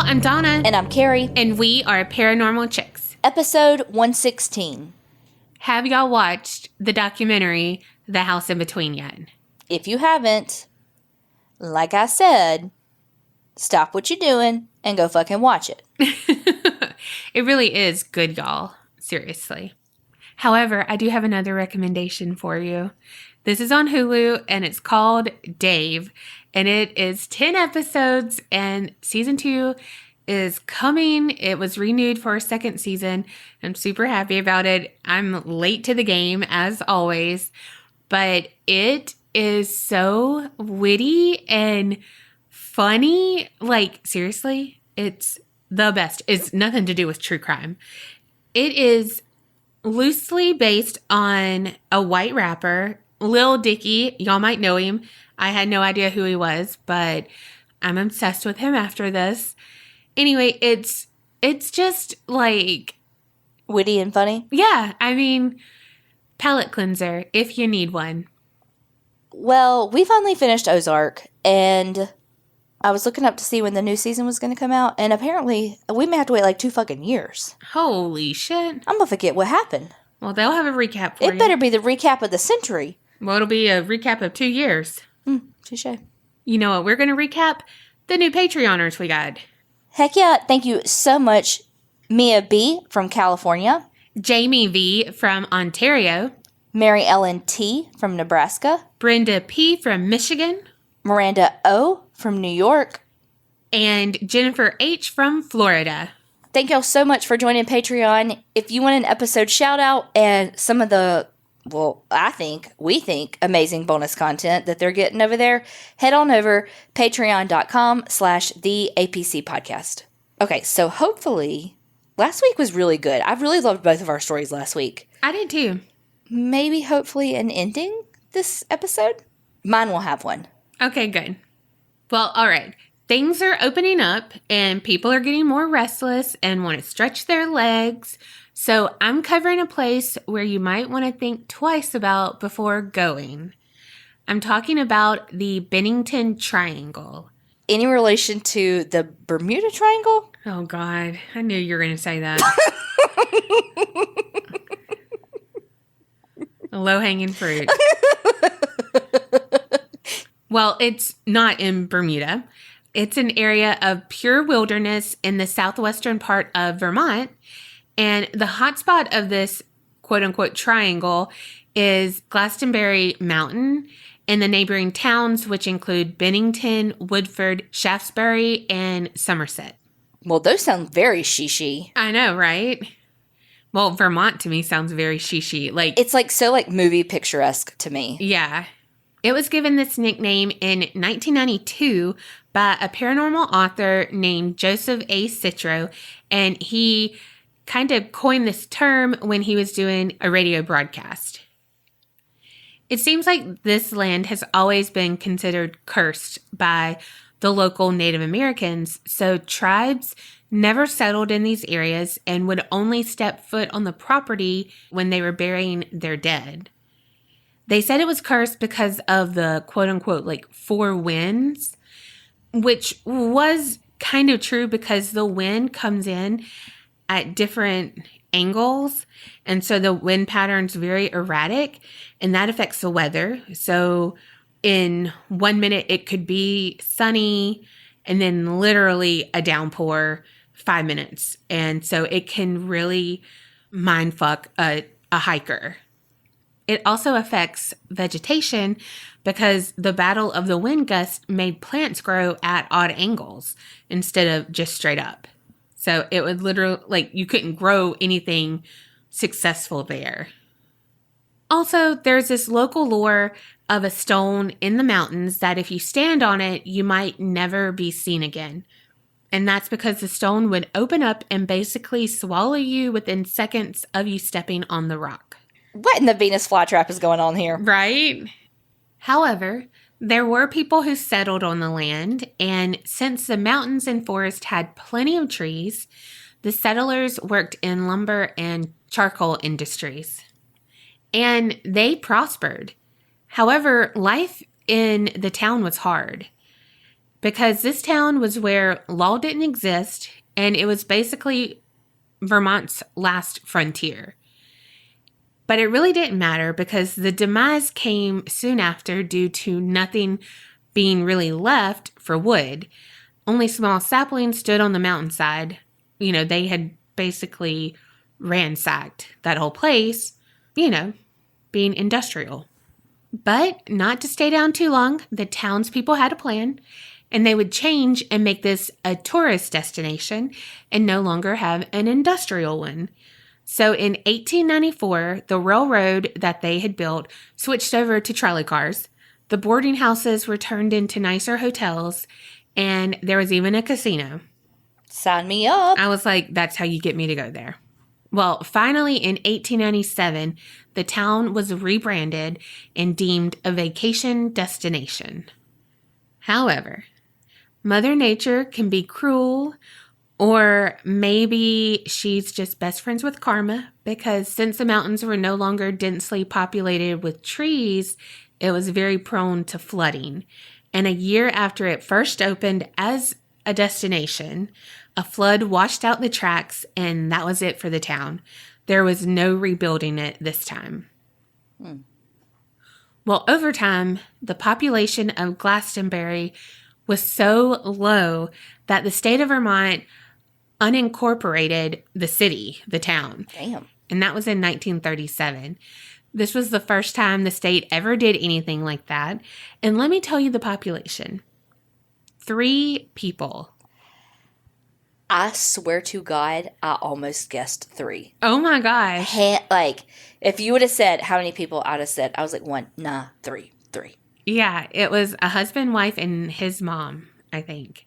I'm Donna. And I'm Kerri. And we are Paranormal Chicks. Episode 116. Have y'all watched the documentary, The House in Between yet? If you haven't, like I said, stop what you're doing and go fucking watch it. It really is good, y'all. Seriously. However, I do have another recommendation for you. This is on Hulu, and it's called Dave, and it is 10 episodes, and season 2 is coming. It was renewed for a second season. I'm super happy about it. I'm late to the game, as always, but it is so witty and funny. Like, seriously, it's the best. It's nothing to do with true crime. It is loosely based on a white rapper, Lil Dicky. Y'all might know him. I had no idea who he was, but I'm obsessed with him after this. Anyway, it's just like... witty and funny? Yeah, I mean, palate cleanser, if you need one. Well, we finally finished Ozark, and I was looking up to see when the new season was going to come out, and apparently we may have to wait like 2 fucking years. Holy shit. I'm going to forget what happened. Well, they'll have a recap for you. It better be the recap of the century. Well, it'll be a recap of 2 years. Touche. You know what we're going to recap? The new Patreoners we got. Heck yeah. Thank you so much, Mia B. from California. Jamie V. from Ontario. Mary Ellen T. from Nebraska. Brenda P. from Michigan. Miranda O. from New York. And Jennifer H. from Florida. Thank y'all so much for joining Patreon. If you want an episode shout out and some of the, we think, amazing bonus content that they're getting over there, head on over patreon.com/theapcpodcast. Okay, so hopefully, last week was really good. I really loved both of our stories last week. I did too. Maybe, hopefully, an ending this episode? Mine will have one. Okay, good. Well, all right. Things are opening up and people are getting more restless and want to stretch their legs. So I'm covering a place where you might want to think twice about before going. I'm talking about the Bennington Triangle. Any relation to the Bermuda Triangle? Oh, God. I knew you were going to say that. Low-hanging fruit. Well, it's not in Bermuda. It's an area of pure wilderness in the southwestern part of Vermont. And the hotspot of this quote-unquote triangle is Glastonbury Mountain and the neighboring towns, which include Bennington, Woodford, Shaftesbury, and Somerset. Well, those sound very shishi. I know, right? Well, Vermont to me sounds very shishi. It's so movie picturesque to me. Yeah. It was given this nickname in 1992 by a paranormal author named Joseph A. Citro, and he kind of coined this term when he was doing a radio broadcast. It seems like this land has always been considered cursed by the local Native Americans, so tribes never settled in these areas and would only step foot on the property when they were burying their dead. They said it was cursed because of the quote-unquote 4 winds, which was kind of true because the wind comes in at different angles, and so the wind pattern's very erratic, and that affects the weather. So in 1 minute, it could be sunny, and then literally a downpour 5 minutes. And so it can really mindfuck a hiker. It also affects vegetation because the battle of the wind gust made plants grow at odd angles instead of just straight up. So it would literally, you couldn't grow anything successful there. Also, there's this local lore of a stone in the mountains that if you stand on it, you might never be seen again. And that's because the stone would open up and basically swallow you within seconds of you stepping on the rock. What in the Venus flytrap is going on here? Right? However, there were people who settled on the land, and since the mountains and forest had plenty of trees, the settlers worked in lumber and charcoal industries. And they prospered. However, life in the town was hard because this town was where law didn't exist, and it was basically Vermont's last frontier. But it really didn't matter because the demise came soon after due to nothing being really left for wood. Only small saplings stood on the mountainside. You know, they had basically ransacked that whole place, you know, being industrial. But not to stay down too long, the townspeople had a plan, and they would change and make this a tourist destination and no longer have an industrial one. So in 1894, the railroad that they had built switched over to trolley cars. The boarding houses were turned into nicer hotels, and there was even a casino. Sign me up. I was like, that's how you get me to go there. Well, finally in 1897, the town was rebranded and deemed a vacation destination. However, Mother Nature can be cruel, or maybe she's just best friends with karma, because since the mountains were no longer densely populated with trees, it was very prone to flooding. And a year after it first opened as a destination, a flood washed out the tracks, and that was it for the town. There was no rebuilding it this time. Well, over time, the population of Glastonbury was so low that the state of Vermont unincorporated the city, the town. Damn. And that was in 1937. This was the first time the state ever did anything like that. And let me tell you the population. 3 people. I swear to God, I almost guessed 3. Oh my gosh. Like, if you would have said how many people, I'd have said, I was like, 1, nah, 3. Yeah, it was a husband, wife, and his mom, I think.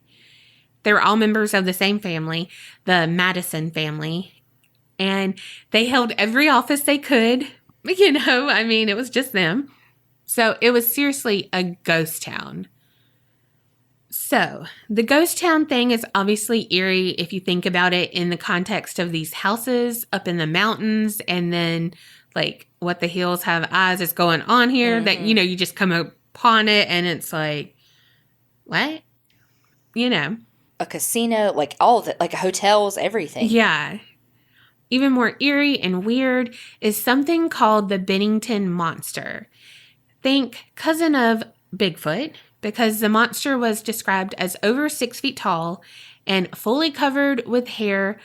They were all members of the same family, the Madison family. And they held every office they could. You know, I mean, it was just them. So it was seriously a ghost town. So the ghost town thing is obviously eerie if you think about it in the context of these houses up in the mountains, and then like what the hills have eyes is going on here that, you know, you just come upon it and it's like, what? You know. A casino, like all of it, like hotels, everything. Yeah. Even more eerie and weird is something called the Bennington Monster. Think cousin of Bigfoot, because the monster was described as over 6 feet tall and fully covered with hair,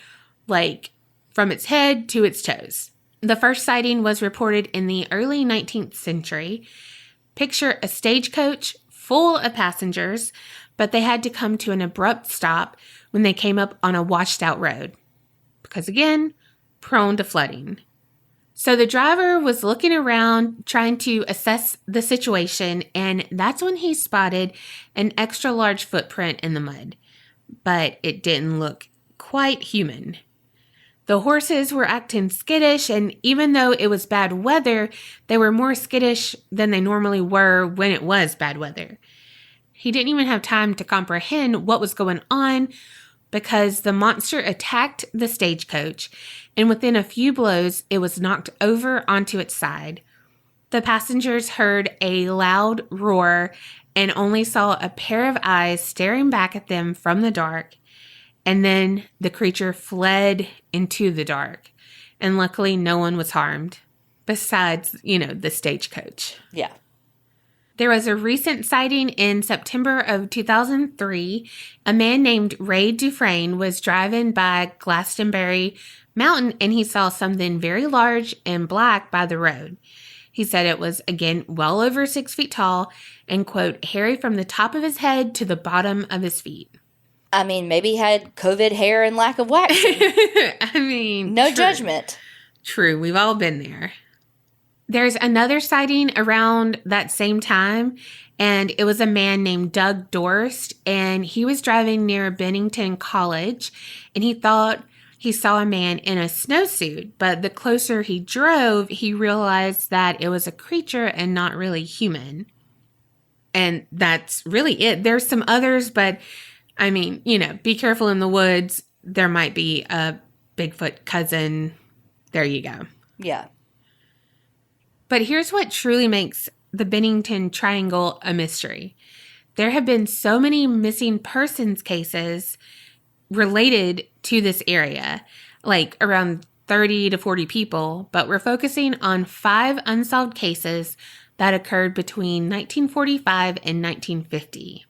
like from its head to its toes. The first sighting was reported in the early 19th century. Picture a stagecoach full of passengers, but they had to come to an abrupt stop when they came up on a washed out road. Because again, prone to flooding. So the driver was looking around trying to assess the situation, and that's when he spotted an extra large footprint in the mud. But it didn't look quite human. The horses were acting skittish, and even though it was bad weather, they were more skittish than they normally were when it was bad weather. He didn't even have time to comprehend what was going on because the monster attacked the stagecoach, and within a few blows, it was knocked over onto its side. The passengers heard a loud roar and only saw a pair of eyes staring back at them from the dark. And then the creature fled into the dark. And luckily, no one was harmed besides, you know, the stagecoach. Yeah. There was a recent sighting in September of 2003. A man named Ray Dufresne was driving by Glastonbury Mountain, and he saw something very large and black by the road. He said it was, again, well over 6 feet tall and, quote, hairy from the top of his head to the bottom of his feet. I mean, maybe he had COVID hair and lack of waxing. I mean, no true. judgment. True. We've all been there. There's another sighting around that same time, and it was a man named Doug Dorst, and he was driving near Bennington College, and he thought he saw a man in a snowsuit, but the closer he drove, he realized that it was a creature and not really human. And that's really it. There's some others, but I mean, you know, be careful in the woods. There might be a Bigfoot cousin. There you go. Yeah. But here's what truly makes the Bennington Triangle a mystery. There have been so many missing persons cases related to this area, like around 30 to 40 people, but we're focusing on 5 unsolved cases that occurred between 1945 and 1950.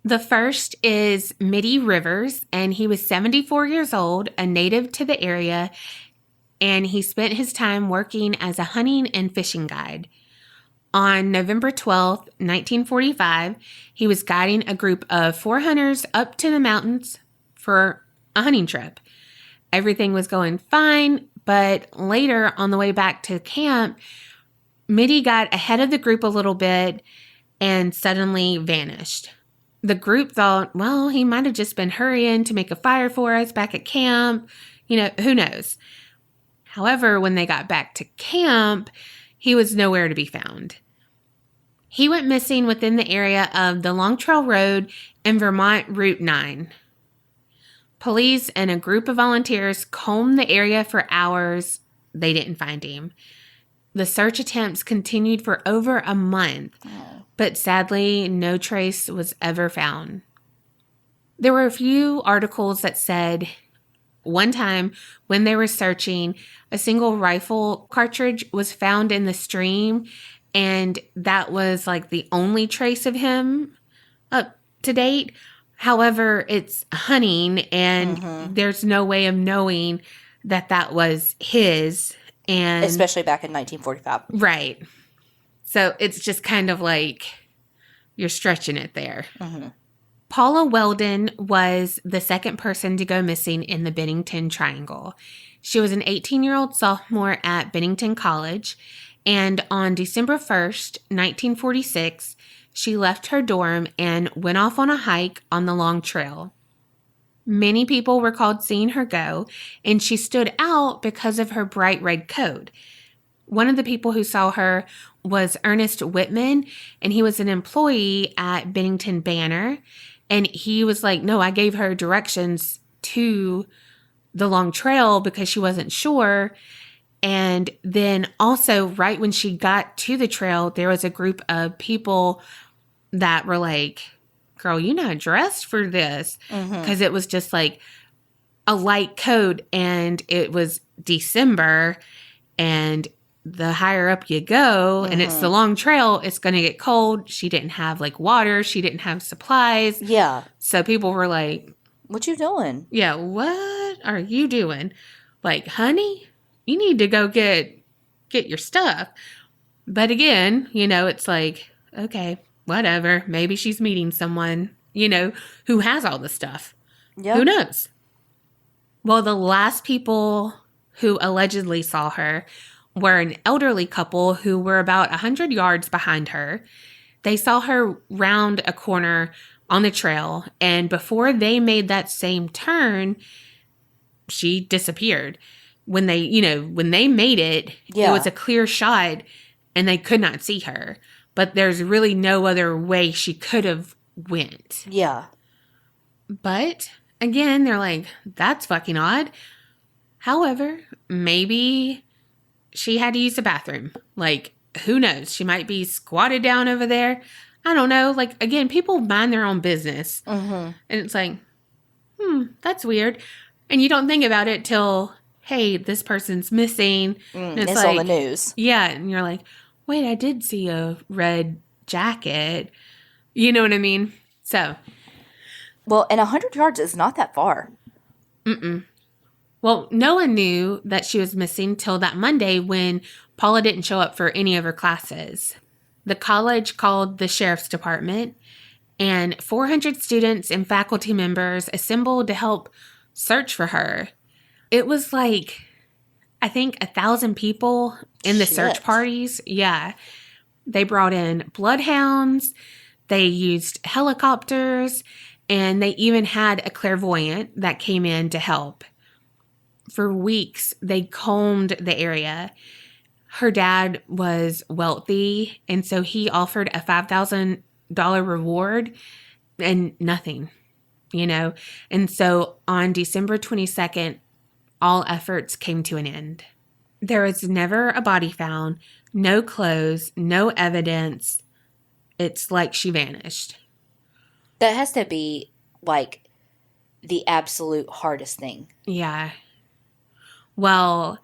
The first is Mitty Rivers, and he was 74 years old, a native to the area, and he spent his time working as a hunting and fishing guide. On November 12th, 1945, he was guiding a group of 4 hunters up to the mountains for a hunting trip. Everything was going fine, but later on the way back to camp, Mitty got ahead of the group a little bit and suddenly vanished. The group thought, well, he might have just been hurrying to make a fire for us back at camp. Who knows? However, when they got back to camp, he was nowhere to be found. He went missing within the area of the Long Trail Road and Vermont Route 9. Police and a group of volunteers combed the area for hours. They didn't find him. The search attempts continued for over a month, but sadly, no trace was ever found. There were a few articles that said one time when they were searching, a single rifle cartridge was found in the stream, and that was like the only trace of him up to date. However, it's hunting, and there's no way of knowing that that was his. And especially back in 1945. Right. So it's just kind of like you're stretching it there. Paula Weldon was the second person to go missing in the Bennington Triangle. She was an 18-year-old sophomore at Bennington College, and on December 1st, 1946, she left her dorm and went off on a hike on the Long Trail. Many people recalled seeing her go, and she stood out because of her bright red coat. One of the people who saw her was Ernest Whitman, and he was an employee at Bennington Banner, and he was like, no, I gave her directions to the Long Trail because she wasn't sure. And then also right when she got to the trail, there was a group of people that were like, girl, you're not dressed for this. Because it was just like a light coat, and it was December, and the higher up you go, and it's the Long Trail, it's going to get cold. She didn't have like water. She didn't have supplies. Yeah. So people were like, what you doing? Yeah, what are you doing? Like, honey, you need to go get your stuff. But again, it's like, okay, whatever. Maybe she's meeting someone, who has all the stuff. Yep. Who knows? Well, the last people who allegedly saw her were an elderly couple who were about 100 yards behind her. They saw her round a corner on the trail, and before they made that same turn, she disappeared. When they made it, it was a clear shot, and they could not see her. But there's really no other way she could have went. Yeah. But again, they're like, that's fucking odd. However, maybe she had to use the bathroom. Like, who knows? She might be squatted down over there. I don't know. Like, again, people mind their own business. And it's like, that's weird. And you don't think about it till, hey, this person's missing. And it's like, on the news. Yeah. And you're like, wait, I did see a red jacket. You know what I mean? So. Well, and 100 yards is not that far. Well, no one knew that she was missing till that Monday when Paula didn't show up for any of her classes. The college called the sheriff's department, and 400 students and faculty members assembled to help search for her. It was like, I think 1,000 people in the search parties. Yeah. They brought in bloodhounds. They used helicopters, and they even had a clairvoyant that came in to help. For weeks, they combed the area. Her dad was wealthy, and so he offered a $5,000 reward and nothing, And so on December 22nd, all efforts came to an end. There was never a body found, no clothes, no evidence. It's like she vanished. That has to be, like, the absolute hardest thing. Yeah. Well,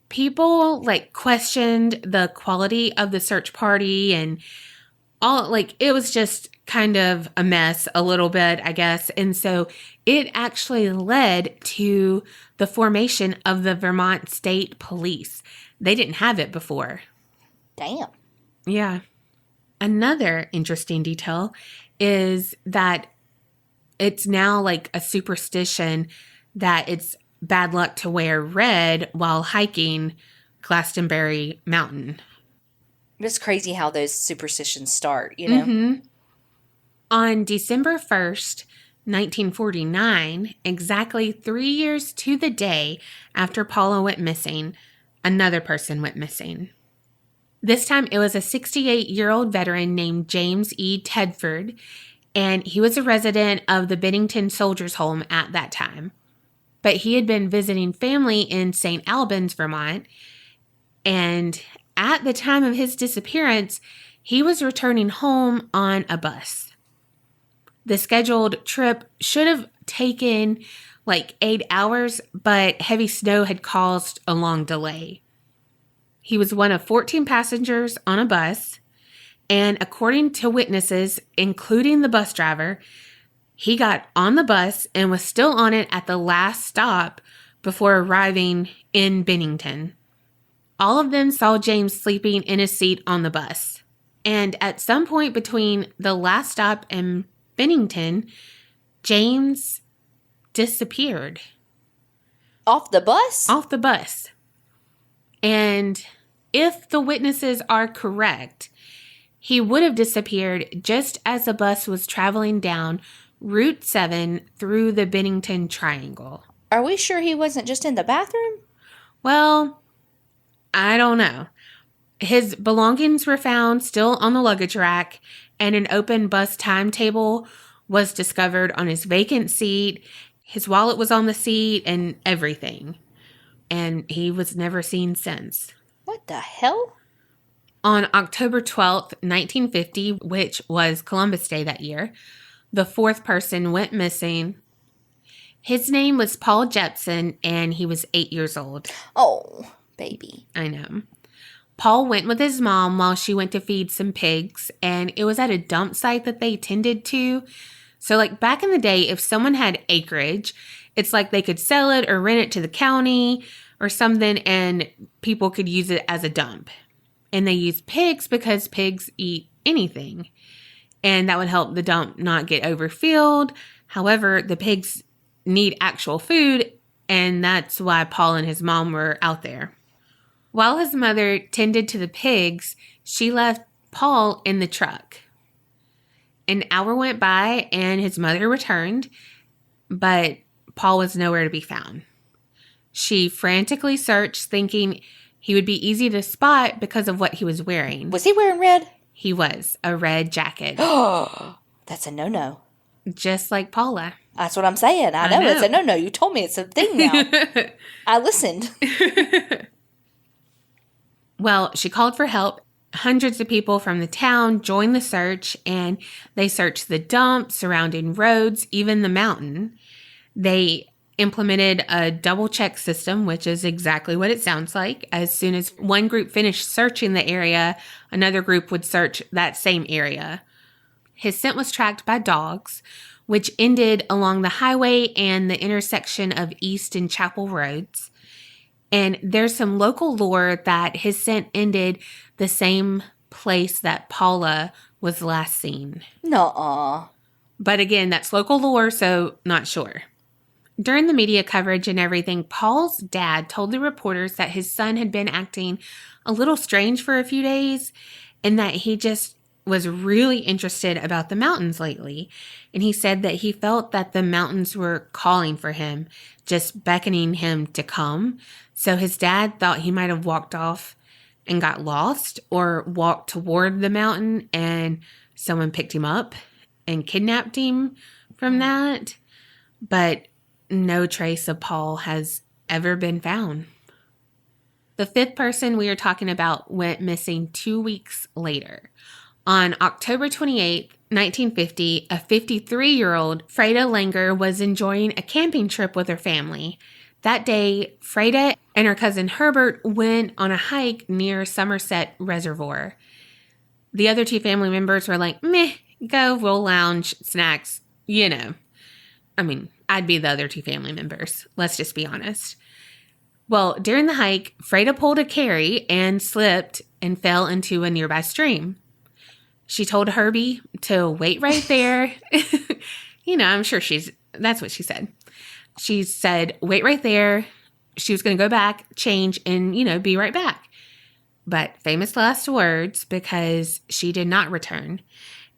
people, like, questioned the quality of the search party and all, like, it was just kind of a mess a little bit, I guess. And so it actually led to the formation of the Vermont State Police. They didn't have it before. Damn. Yeah. Another interesting detail is that it's now like a superstition that it's bad luck to wear red while hiking Glastonbury Mountain. It's crazy how those superstitions start, you know? Mm-hmm. On December 1st, 1949, exactly 3 years to the day after Paula went missing, another person went missing. This time it was a 68-year-old veteran named James E. Tedford, and he was a resident of the Bennington Soldiers' Home at that time. But he had been visiting family in St. Albans, Vermont, and at the time of his disappearance, he was returning home on a bus. The scheduled trip should have taken like 8 hours, but heavy snow had caused a long delay. He was one of 14 passengers on a bus, and according to witnesses, including the bus driver, he got on the bus and was still on it at the last stop before arriving in Bennington. All of them saw James sleeping in his seat on the bus. And at some point between the last stop and Bennington, James disappeared. Off the bus? Off the bus. And if the witnesses are correct, he would have disappeared just as the bus was traveling down Route 7 through the Bennington Triangle. Are we sure he wasn't just in the bathroom? Well, I don't know. His belongings were found still on the luggage rack, and an open bus timetable was discovered on his vacant seat. His wallet was on the seat and everything. And he was never seen since. What the hell? On October 12th, 1950, which was Columbus Day that year, the fourth person went missing. His name was Paul Jepson, and he was 8 years old. Oh, baby. I know. Paul went with his mom while she went to feed some pigs, and it was at a dump site that they tended to. So, like, back in the day, if someone had acreage, it's like they could sell it or rent it to the county or something, and people could use it as a dump. And they use pigs because pigs eat anything. And that would help the dump not get overfilled. However, the pigs need actual food, and that's why Paul and his mom were out there. While his mother tended to the pigs, she left Paul in the truck. An hour went by and his mother returned, but Paul was nowhere to be found. She frantically searched, thinking he would be easy to spot because of what he was wearing. Was he wearing red? He was, a red jacket. Oh, that's a no-no. Just like Paula. That's what I'm saying. I know it's a no-no. You told me it's a thing now. I listened. Well, she called for help. Hundreds of people from the town joined the search, and they searched the dump, surrounding roads, even the mountain. They implemented a double check system, which is exactly what it sounds like. As soon as one group finished searching the area, another group would search that same area. His scent was tracked by dogs, which ended along the highway and the intersection of East and Chapel Roads. And there's some local lore that his scent ended the same place that Paula was last seen. Nuh-uh. But again, that's local lore, so not sure. During the media coverage and everything, Paul's dad told the reporters that his son had been acting a little strange for a few days and that he just was really interested about the mountains lately. And he said that he felt that the mountains were calling for him, just beckoning him to come. So his dad thought he might have walked off and got lost, or walked toward the mountain and someone picked him up and kidnapped him from that. But no trace of Paul has ever been found. The fifth person we are talking about went missing 2 weeks later. On October 28th, 1950, a 53-year-old Freda Langer was enjoying a camping trip with her family. That day, Freda and her cousin Herbert went on a hike near Somerset Reservoir. The other two family members were like, meh, go, we'll lounge, snacks, you know. I mean, I'd be the other two family members. Let's just be honest. Well, during the hike, Freda pulled a Kerri and slipped and fell into a nearby stream. She told Herbie to wait right there. I'm sure that's what she said. She said, wait right there. She was going to go back, change, and, be right back. But famous last words, because she did not return.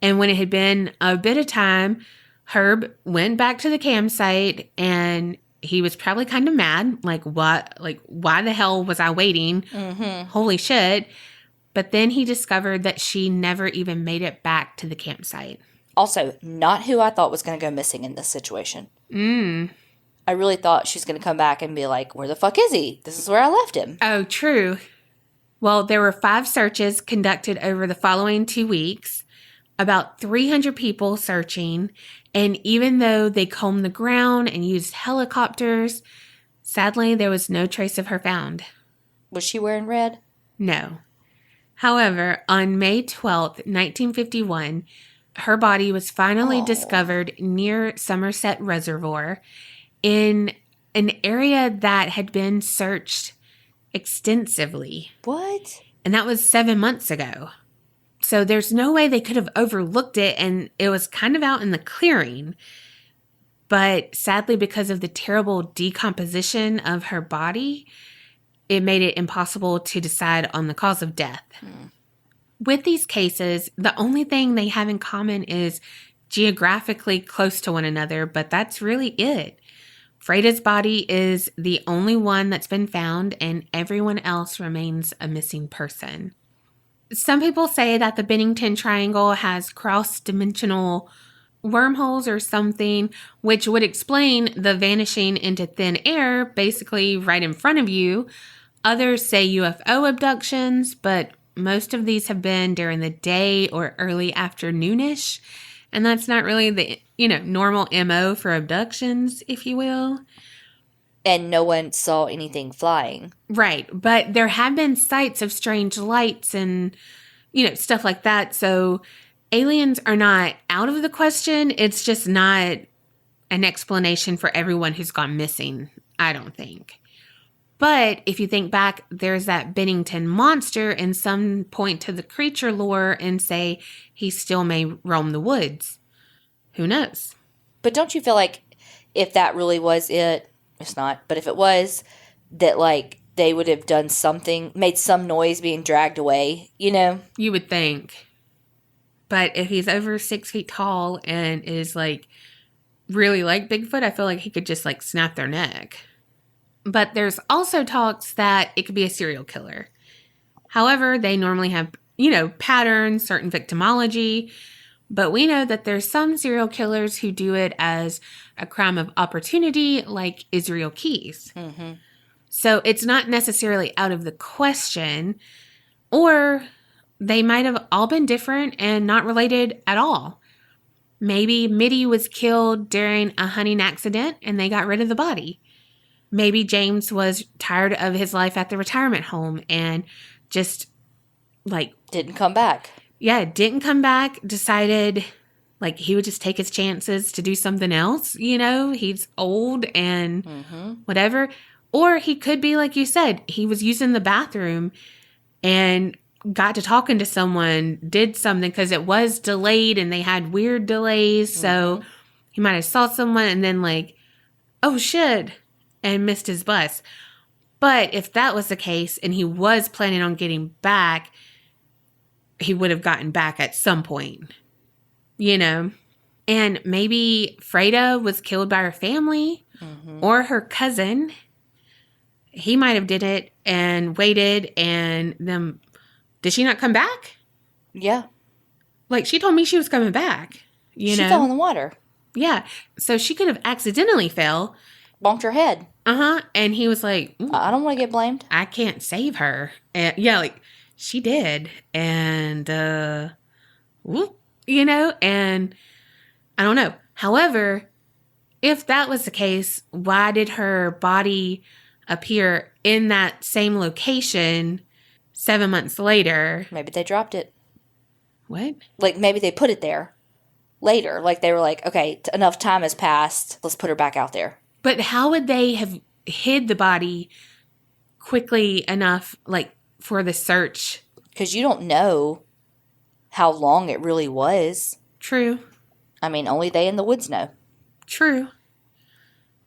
And when it had been a bit of time, Herb went back to the campsite, and he was probably kind of mad. Like, what? Like, why the hell was I waiting? Mm-hmm. Holy shit. But then he discovered that she never even made it back to the campsite. Also, not who I thought was going to go missing in this situation. I really thought she was going to come back and be like, where the fuck is he? This is where I left him. Oh, true. Well, there were 5 searches conducted over the following 2 weeks. About 300 people searching. And even though they combed the ground and used helicopters, sadly, there was no trace of her found. Was she wearing red? No. However, on May 12th, 1951, her body was finally discovered near Somerset Reservoir in an area that had been searched extensively. What? And that was 7 months ago. So there's no way they could have overlooked it, and it was kind of out in the clearing. But sadly, because of the terrible decomposition of her body, it made it impossible to decide on the cause of death. With these cases, the only thing they have in common is geographically close to one another, but that's really it. Freda's body is the only one that's been found, and everyone else remains a missing person. Some people say that the Bennington Triangle has cross-dimensional wormholes or something, which would explain the vanishing into thin air, basically right in front of you. Others say UFO abductions, but most of these have been during the day or early afternoonish, and that's not really the, normal MO for abductions, if you will. And no one saw anything flying. Right, but there have been sights of strange lights and, stuff like that, so aliens are not out of the question. It's just not an explanation for everyone who's gone missing, I don't think. But if you think back, there's that Bennington monster, and some point to the creature lore and say he still may roam the woods. Who knows? But don't you feel like if that really was it, it's not, but if it was, that they would have done something, made some noise being dragged away, You would think. But if he's over 6 feet tall and is really like Bigfoot, I feel like he could just snap their neck. But there's also talks that it could be a serial killer. However, they normally have, patterns, certain victimology. But we know that there's some serial killers who do it as a crime of opportunity, like Israel Keys. Mm-hmm. So it's not necessarily out of the question, or they might have all been different and not related at all. Maybe Mitty was killed during a hunting accident and they got rid of the body. Maybe James was tired of his life at the retirement home and just didn't come back. Yeah, didn't come back, decided he would just take his chances to do something else. He's old and whatever. Or he could be, like you said, he was using the bathroom and got to talking to someone, did something because it was delayed and they had weird delays. So he might have saw someone and then oh shit, and missed his bus. But if that was the case and he was planning on getting back, he would have gotten back at some point, And maybe Freda was killed by her family or her cousin. He might have did it and waited, and then did she not come back? Yeah. She told me she was coming back, She fell in the water. Yeah. So she could have accidentally fell. Bonked her head. And he was like, I don't want to get blamed. I can't save her. And yeah, she did. And whoop, and I don't know. However, if that was the case, why did her body appear in that same location 7 months later? Maybe they dropped it. What? Like, maybe they put it there later. Like, they were like, okay, enough time has passed. Let's put her back out there. But how would they have hid the body quickly enough, like, for the search? Because you don't know how long it really was. True. I mean, only they in the woods know. True.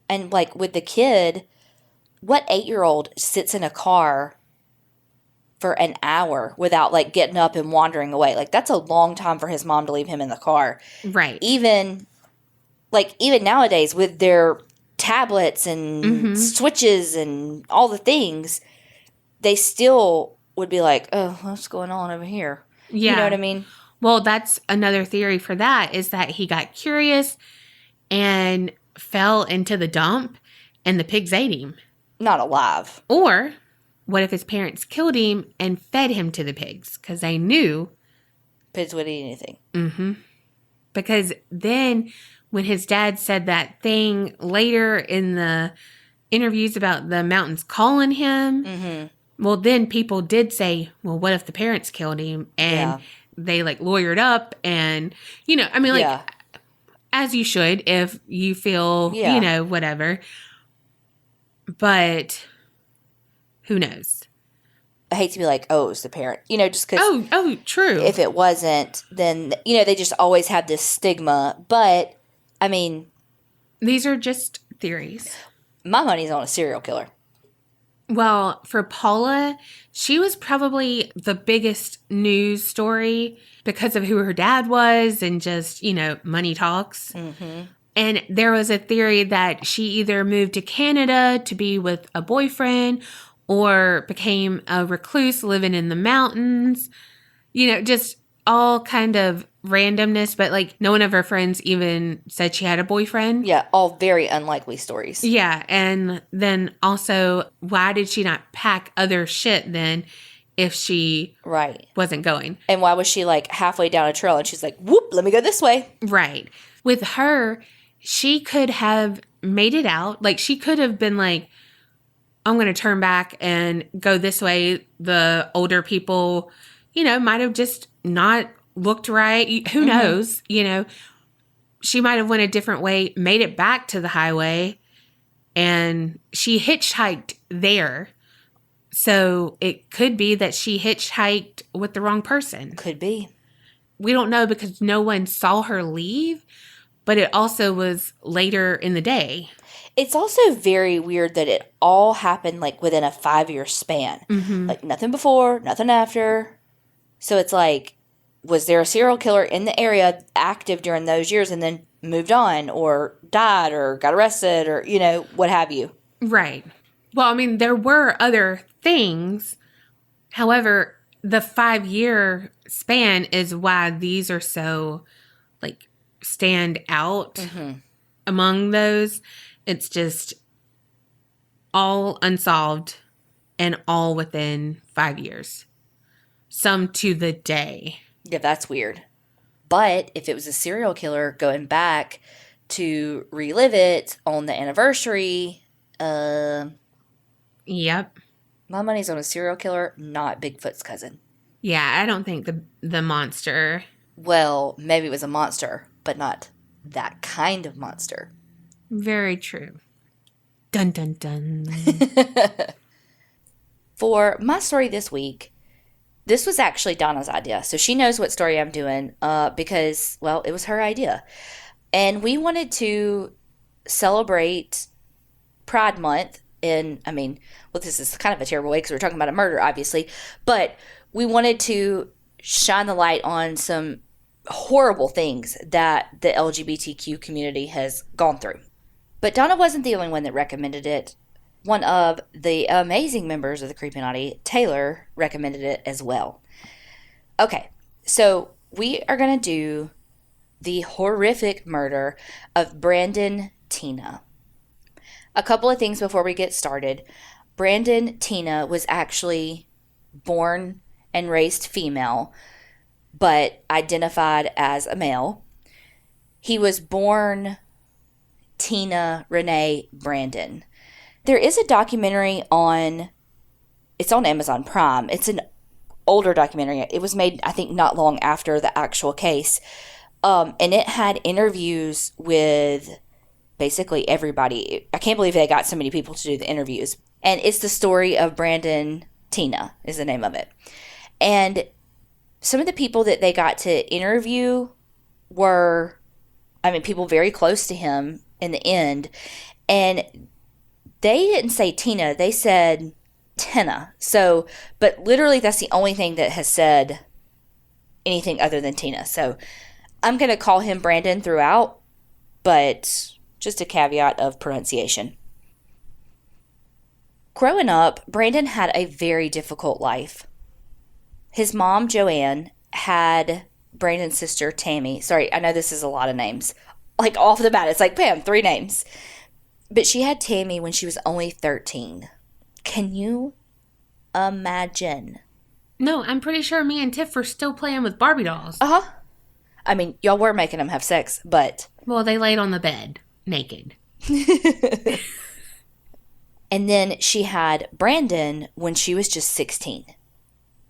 And, like, with the kid, what 8-year-old sits in a car for an hour without, like, getting up and wandering away? Like, that's a long time for his mom to leave him in the car. Right. Even nowadays with their tablets and switches and all the things, they still would be like, oh, what's going on over here? Yeah. You know what I mean? Well, that's another theory for that, is that he got curious and fell into the dump and the pigs ate him. Not alive. Or what if his parents killed him and fed him to the pigs because they knew Pigs would eat anything. Mm-hmm. Because then when his dad said that thing later in the interviews about the mountains calling him, well, then people did say, well, what if the parents killed him? And they, like, lawyered up and, I mean, like, as you should if you feel, whatever. But who knows? I hate to be like, oh, it was the parent. Just because. Oh, true. If it wasn't, then, they just always have this stigma. But, I mean. These are just theories. My money's on a serial killer. Well, for Paula, she was probably the biggest news story because of who her dad was and just, money talks. Mm-hmm. And there was a theory that she either moved to Canada to be with a boyfriend or became a recluse living in the mountains. Just all kind of randomness, but, like, no one of her friends even said she had a boyfriend. Yeah, all very unlikely stories. Yeah, and then also, why did she not pack other shit then if she wasn't going? And why was she, like, halfway down a trail and she's like, whoop, let me go this way? Right. With her, she could have made it out. Like, she could have been like, I'm going to turn back and go this way. The older people, might have just not looked right. Who knows? She might have went a different way, made it back to the highway, and she hitchhiked there. So it could be that she hitchhiked with the wrong person. Could be. We don't know because no one saw her leave, but it also was later in the day. It's also very weird that it all happened, like, within a 5-year span. Mm-hmm. Like, nothing before, nothing after. So it's like, was there a serial killer in the area active during those years and then moved on or died or got arrested or, what have you? Right. Well, I mean, there were other things. However, the 5-year span is why these are so, like, stand out among those. It's just all unsolved and all within 5 years. Some to the day. Yeah, that's weird. But if it was a serial killer going back to relive it on the anniversary, Yep. My money's on a serial killer, not Bigfoot's cousin. Yeah, I don't think the monster. Well, maybe it was a monster, but not that kind of monster. Very true. Dun, dun, dun. For my story this week, this was actually Donna's idea. So she knows what story I'm doing because, well, it was her idea. And we wanted to celebrate Pride Month this is kind of a terrible way because we're talking about a murder, obviously. But we wanted to shine the light on some horrible things that the LGBTQ community has gone through. But Donna wasn't the only one that recommended it. One of the amazing members of the Creepy Naughty, Taylor, recommended it as well. Okay, so we are going to do the horrific murder of Brandon Teena. A couple of things before we get started. Brandon Teena was actually born and raised female. but identified as a male. He was born Teena Renee Brandon. There is a documentary it's on Amazon Prime. It's an older documentary. It was made, I think, not long after the actual case. And it had interviews with basically everybody. I can't believe they got so many people to do the interviews. And it's the story of Brandon Teena is the name of it. And some of the people that they got to interview were, people very close to him in the end. And they didn't say Teena, they said Teena. So, but literally that's the only thing that has said anything other than Teena. So I'm going to call him Brandon throughout, but just a caveat of pronunciation. Growing up, Brandon had a very difficult life. His mom, Joanne, had Brandon's sister, Tammy. Sorry, I know this is a lot of names. Like off the bat, it's like, bam, 3 names. But she had Tammy when she was only 13. Can you imagine? No, I'm pretty sure me and Tiff were still playing with Barbie dolls. Uh-huh. Y'all were making them have sex, but... Well, they laid on the bed, naked. And then she had Brandon when she was just 16.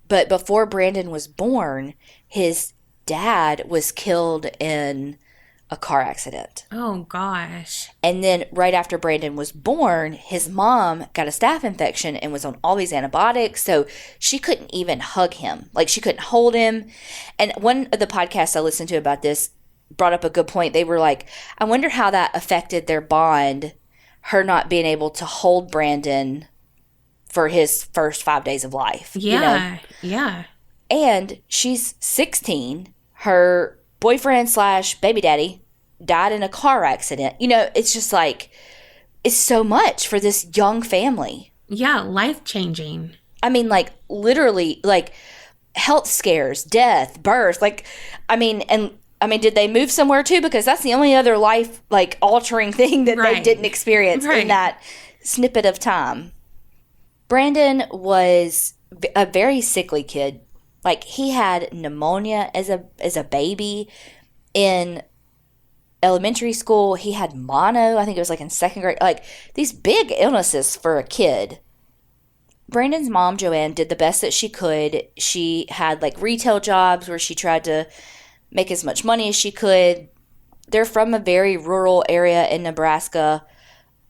But before Brandon was born, his dad was killed in a car accident. Oh, gosh. And then right after Brandon was born, his mom got a staph infection and was on all these antibiotics. So she couldn't even hug him. Like, she couldn't hold him. And one of the podcasts I listened to about this brought up a good point. They were like, I wonder how that affected their bond, her not being able to hold Brandon for his first 5 days of life. Yeah, yeah. And she's 16. Her boyfriend / baby daddy died in a car accident. It's just like, it's so much for this young family. Yeah, life-changing. Literally, health scares, death, birth. Did they move somewhere too? Because that's the only other life, altering thing that they didn't experience in that snippet of time. Brandon was a very sickly kid. He had pneumonia as a baby. In elementary school, he had mono. I think it was in 2nd grade. These big illnesses for a kid. Brandon's mom, Joanne, did the best that she could. She had retail jobs where she tried to make as much money as she could. They're from a very rural area in Nebraska.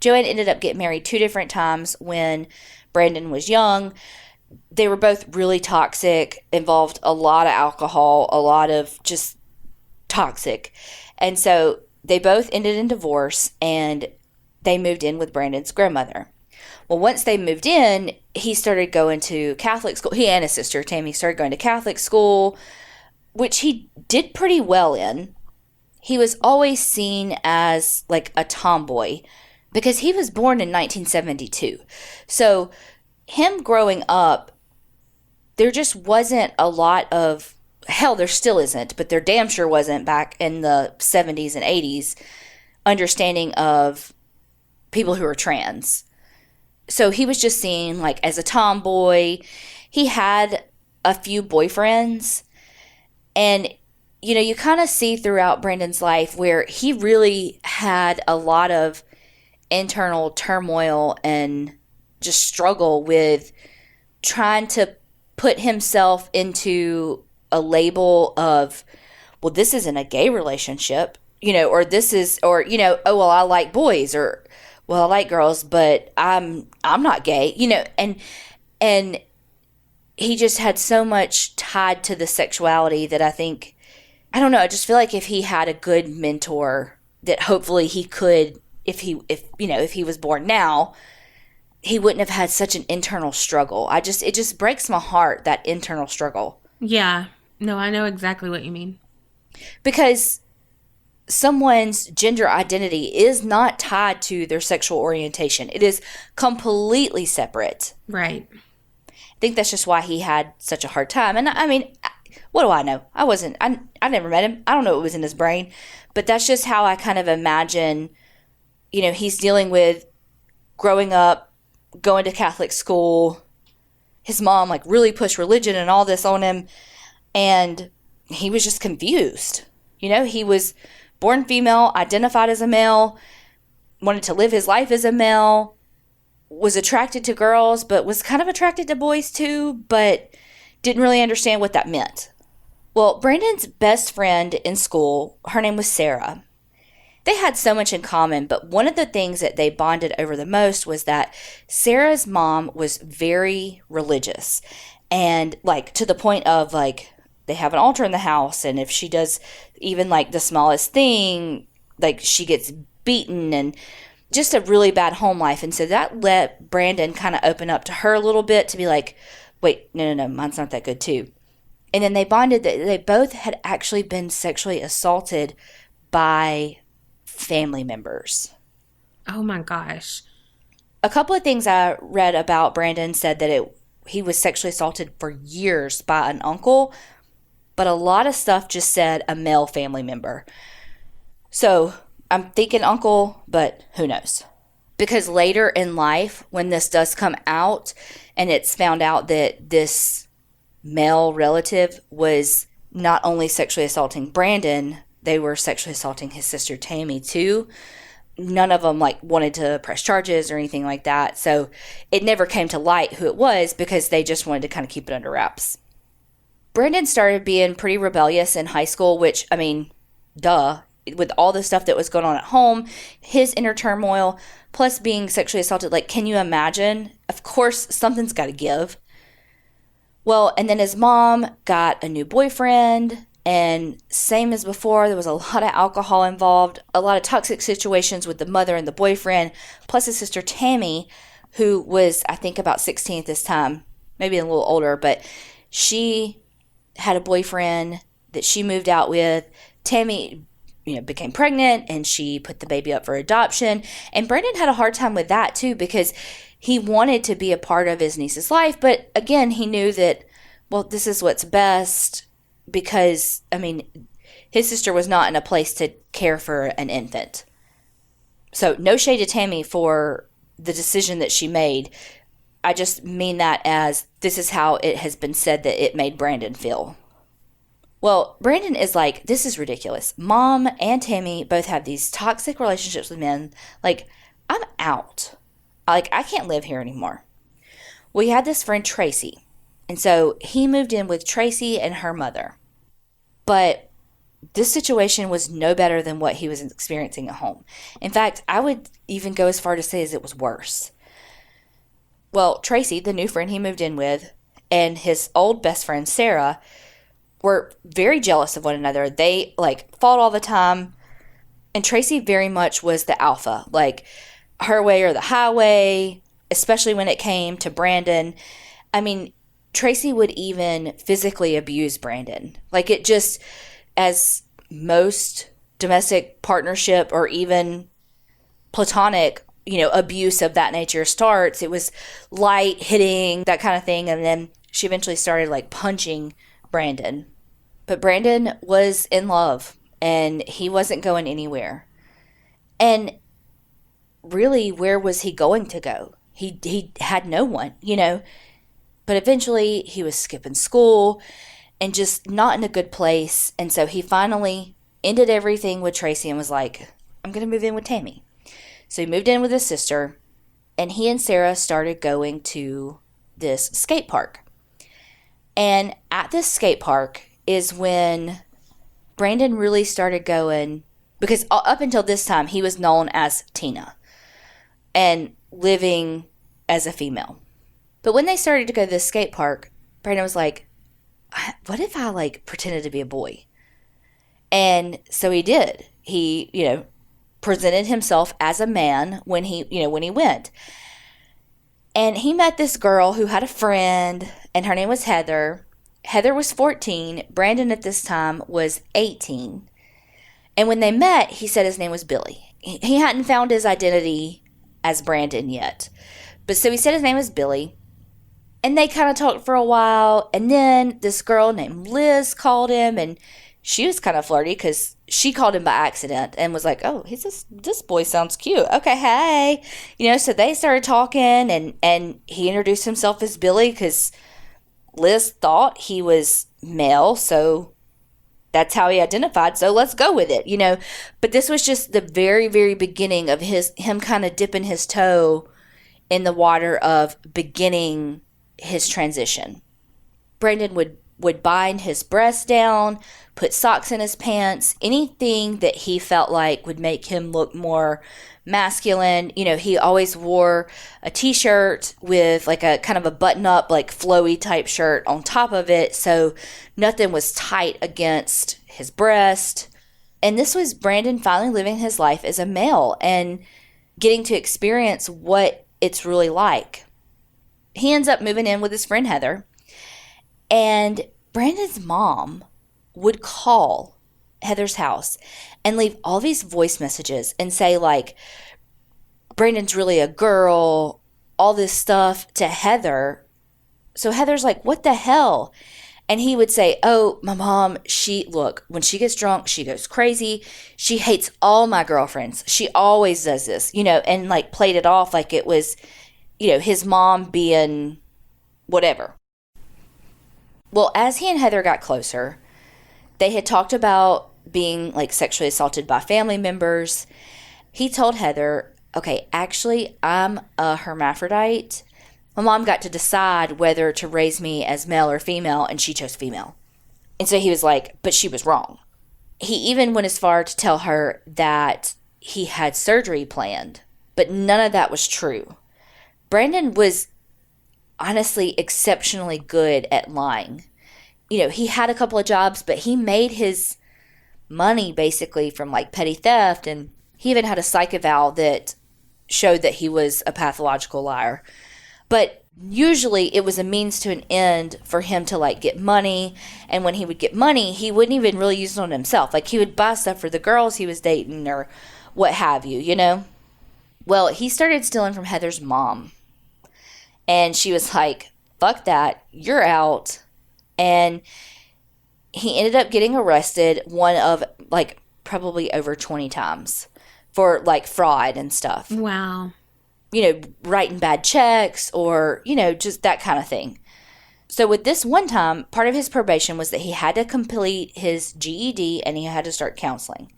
Joanne ended up getting married 2 different times when Brandon was young. They were both really toxic, involved a lot of alcohol, a lot of just toxic. And so they both ended in divorce, and they moved in with Brandon's grandmother. Well, once they moved in, he started going to Catholic school. He and his sister, Tammy, started going to Catholic school, which he did pretty well in. He was always seen as a tomboy because he was born in 1972. So him growing up, there just wasn't a lot of, hell, there still isn't, but there damn sure wasn't back in the 70s and 80s, understanding of people who are trans. So he was just seen as a tomboy. He had a few boyfriends, and you kind of see throughout Brandon's life where he really had a lot of internal turmoil and just struggle with trying to put himself into a label of, well, this isn't a gay relationship, or this is, or, oh, well, I like boys, or, well, I like girls, but I'm not gay, and he just had so much tied to the sexuality that I think, I don't know, I just feel like if he had a good mentor that hopefully he could, if he was born now, he wouldn't have had such an internal struggle. It just breaks my heart, that internal struggle. Yeah. No, I know exactly what you mean. Because someone's gender identity is not tied to their sexual orientation. It is completely separate. Right. I think that's just why he had such a hard time. And what do I know? I never met him. I don't know what was in his brain. But that's just how I kind of imagine, he's dealing with growing up, going to Catholic school. His mom really pushed religion and all this on him. And, he was just confused. He was born female, identified as a male, wanted to live his life as a male, was attracted to girls, but was kind of attracted to boys too, but didn't really understand what that meant. Well, Brandon's best friend in school, her name was Sarah. They had so much in common, but one of the things that they bonded over the most was that Sarah's mom was very religious. And to the point of they have an altar in the house, and if she does even the smallest thing, she gets beaten, and just a really bad home life. And so that let Brandon kind of open up to her a little bit to be like, wait, no, mine's not that good too. And then they bonded that they both had actually been sexually assaulted by family members. Oh my gosh. A couple of things I read about Brandon said that he was sexually assaulted for years by an uncle, but a lot of stuff just said a male family member. So I'm thinking uncle, but who knows? Because later in life, when this does come out and it's found out that this male relative was not only sexually assaulting Brandon, they were sexually assaulting his sister Tammy too. None of them wanted to press charges or anything like that. So it never came to light who it was because they just wanted to kind of keep it under wraps. Brandon started being pretty rebellious in high school, which, duh. With all the stuff that was going on at home, his inner turmoil, plus being sexually assaulted, can you imagine? Of course, something's got to give. Well, and then his mom got a new boyfriend, and same as before, there was a lot of alcohol involved, a lot of toxic situations with the mother and the boyfriend, plus his sister Tammy, who was, I think, about 16 at this time, maybe a little older, but she had a boyfriend that she moved out with. Tammy became pregnant, and she put the baby up for adoption. And Brandon had a hard time with that too, because he wanted to be a part of his niece's life. But again, he knew that, well, this is what's best, because, his sister was not in a place to care for an infant. So no shade to Tammy for the decision that she made. I just mean that as this is how it has been said that it made Brandon feel. Well, Brandon is this is ridiculous. Mom and Tammy both have these toxic relationships with men. I'm out. I can't live here anymore. We had this friend, Tracy. And so he moved in with Tracy and her mother. But this situation was no better than what he was experiencing at home. In fact, I would even go as far to say as it was worse. Well, Tracy, the new friend he moved in with, and his old best friend, Sarah, were very jealous of one another. They fought all the time. And Tracy very much was the alpha, her way or the highway, especially when it came to Brandon. Tracy would even physically abuse Brandon. It just, as most domestic partnership or even platonic, abuse of that nature starts, it was light hitting, that kind of thing. And then she eventually started punching Brandon. But Brandon was in love, and he wasn't going anywhere. And really, where was he going to go? He had no one, But eventually, he was skipping school and just not in a good place. And so he finally ended everything with Tracy and was like, I'm going to move in with Tammy. So he moved in with his sister, and he and Sarah started going to this skate park. And at this skate park is when Brandon really started going, because up until this time, he was known as Teena and living as a female. But when they started to go to this skate park, Brandon was like, what if I pretended to be a boy? And so he did. He, presented himself as a man when he went. And he met this girl who had a friend, and her name was Heather. Heather was 14. Brandon at this time was 18. And when they met, he said his name was Billy. He hadn't found his identity as Brandon yet. But so he said his name was Billy. And they kind of talked for a while. And then this girl named Liz called him. And she was kind of flirty because she called him by accident and was like, oh, this boy sounds cute. Okay, hey. So they started talking. And he introduced himself as Billy because Liz thought he was male. So that's how he identified, so let's go with it, But this was just the very, very beginning of him kind of dipping his toe in the water of beginning his transition. Brandon would bind his breasts down, put socks in his pants, anything that he felt like would make him look more masculine. He always wore a t-shirt with like a kind of a button-up, like flowy type shirt on top of it, so nothing was tight against his breast. And this was Brandon finally living his life as a male and getting to experience what it's really like. He ends up moving in with his friend Heather, and Brandon's mom would call Heather's house and leave all these voice messages and say, like, Brandon's really a girl, all this stuff to Heather. So Heather's like, what the hell? And he would say, oh, my mom, when she gets drunk, she goes crazy. She hates all my girlfriends. She always does this, and like played it off like it was, his mom being whatever. Well, as he and Heather got closer, they had talked about being like sexually assaulted by family members. He told Heather, okay, actually, I'm a hermaphrodite. My mom got to decide whether to raise me as male or female, and she chose female. And so he was like, but she was wrong. He even went as far to tell her that he had surgery planned, but none of that was true. Brandon was honestly exceptionally good at lying. He had a couple of jobs, but he made his money basically from like petty theft, and he even had a psych eval that showed that he was a pathological liar. But usually it was a means to an end for him to like get money, and when he would get money, he wouldn't even really use it on himself. Like he would buy stuff for the girls he was dating or what have you, Well, he started stealing from Heather's mom, and she was like, fuck that, you're out. And he ended up getting arrested one of like probably over 20 times for like fraud and stuff. Wow. Writing bad checks or, just that kind of thing. So with this one time, part of his probation was that he had to complete his GED and he had to start counseling.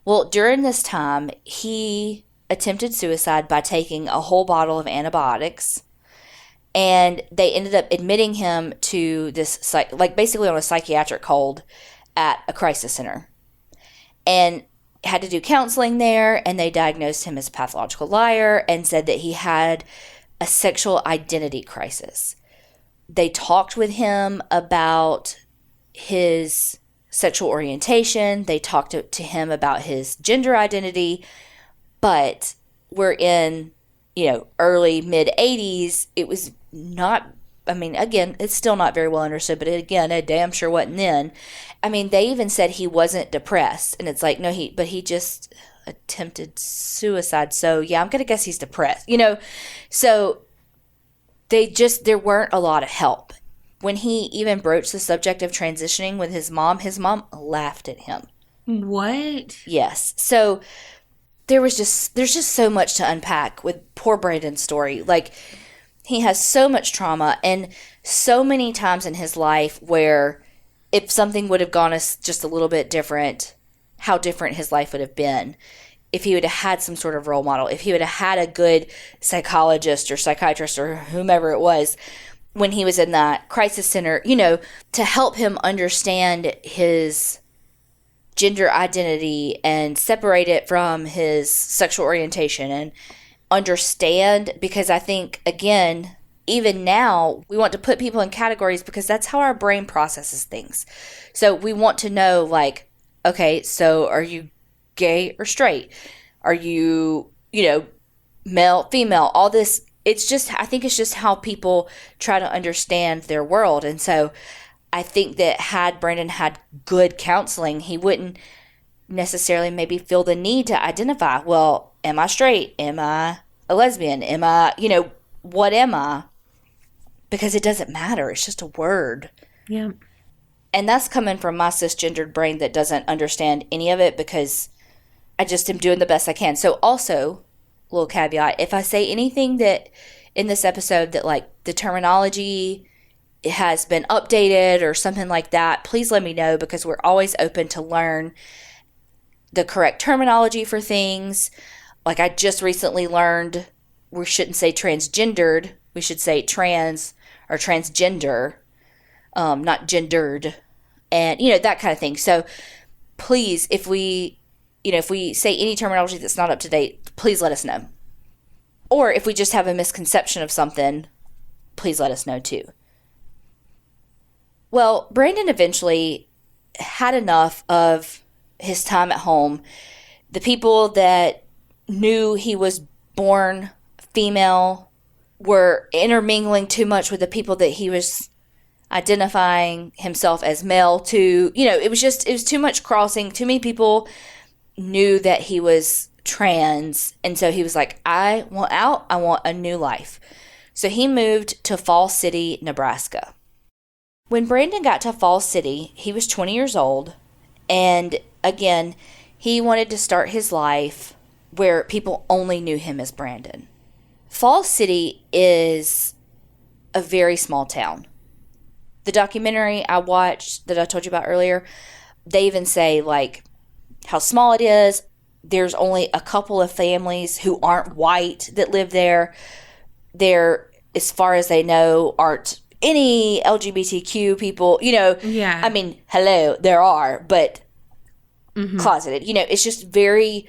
Well, during this time, he attempted suicide by taking a whole bottle of antibiotics. And they ended up admitting him to this, like basically on a psychiatric hold at a crisis center. And had to do counseling there, and they diagnosed him as a pathological liar and said that he had a sexual identity crisis. They talked with him about his sexual orientation. They talked to him about his gender identity, but we're in, early mid 80s. It was not, again, it's still not very well understood, but again, it damn sure wasn't then. They even said he wasn't depressed, and it's like, no, but he just attempted suicide. So yeah, I'm going to guess he's depressed, So there weren't a lot of help. When he even broached the subject of transitioning with his mom laughed at him. What? Yes. So there's just so much to unpack with poor Brandon's story. Like, he has so much trauma, and so many times in his life where if something would have gone just a little bit different, how different his life would have been. If he would have had some sort of role model, if he would have had a good psychologist or psychiatrist or whomever it was when he was in that crisis center, to help him understand his gender identity and separate it from his sexual orientation and understand, because I think, again, even now, we want to put people in categories because that's how our brain processes things. So we want to know, like, okay, so are you gay or straight? Are you, male, female, all this? I think it's just how people try to understand their world. And so I think that had Brandon had good counseling, he wouldn't necessarily maybe feel the need to identify, well, am I straight? Am I a lesbian? Am I, what am I? Because it doesn't matter. It's just a word. Yeah. And that's coming from my cisgendered brain that doesn't understand any of it, because I just am doing the best I can. So also, little caveat, if I say anything that in this episode that like the terminology it has been updated or something like that, please let me know, because we're always open to learn the correct terminology for things. Like I just recently learned we shouldn't say transgendered. We should say trans or transgender, not gendered, and, that kind of thing. So please, if we say any terminology that's not up to date, please let us know. Or if we just have a misconception of something, please let us know too. Well, Brandon eventually had enough of his time at home. The people that knew he was born female were intermingling too much with the people that he was identifying himself as male to. It was too much crossing. Too many people knew that he was trans, and so he was like, I want out. I want a new life. So he moved to Falls City, Nebraska. When Brandon got to Falls City, he was 20 years old, and again, he wanted to start his life where people only knew him as Brandon. Falls City is a very small town. The documentary I watched that I told you about earlier, they even say like how small it is. There's only a couple of families who aren't white that live there. There, as far as they know, aren't any LGBTQ people, Yeah. I mean, hello, there are, but closeted. It's just very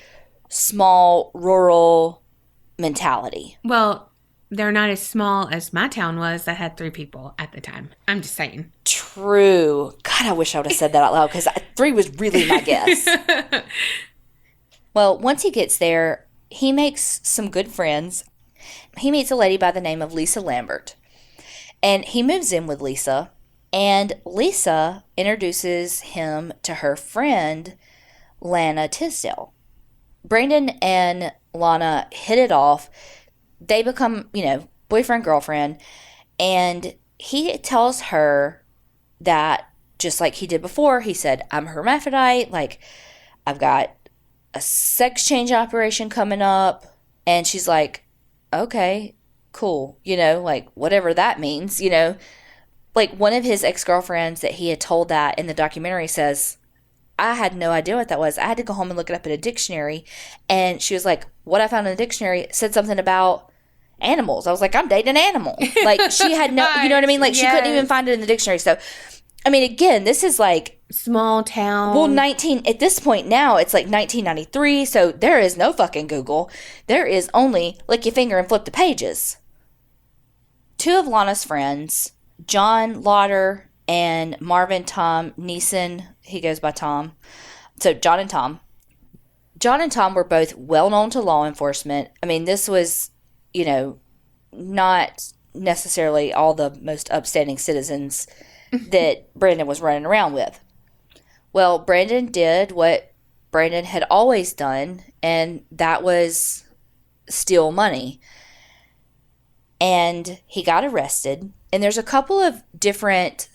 small, rural mentality. Well, they're not as small as my town was that had 3 people at the time. I'm just saying. True. God, I wish I would have said that out loud, because 3 was really my guess. Well, once he gets there, he makes some good friends. He meets a lady by the name of Lisa Lambert. And he moves in with Lisa, and Lisa introduces him to her friend, Lana Tisdale. Brandon and Lana hit it off. They become, boyfriend, girlfriend, and he tells her that, just like he did before, he said, I'm a hermaphrodite, like, I've got a sex change operation coming up, and she's like, okay, cool, like whatever that means, like one of his ex-girlfriends that he had told that in the documentary says, I had no idea what that was. I had to go home and look it up in a dictionary, and she was like, what I found in the dictionary said something about animals. I was like, I'm dating an animal. Like she had no, you know what I mean? Like she couldn't even find it in the dictionary. So, I mean, again, this is like small town. Well, at this point now, it's like 1993, so there is no fucking Google. There is only lick your finger and flip the pages. 2 of Lana's friends, John Lauder and Marvin Tom Neeson, he goes by Tom. So John and Tom. John and Tom were both well known to law enforcement. I mean, this was, not necessarily all the most upstanding citizens that Brandon was running around with. Well, Brandon did what Brandon had always done, and that was steal money. And he got arrested. And there's a couple of different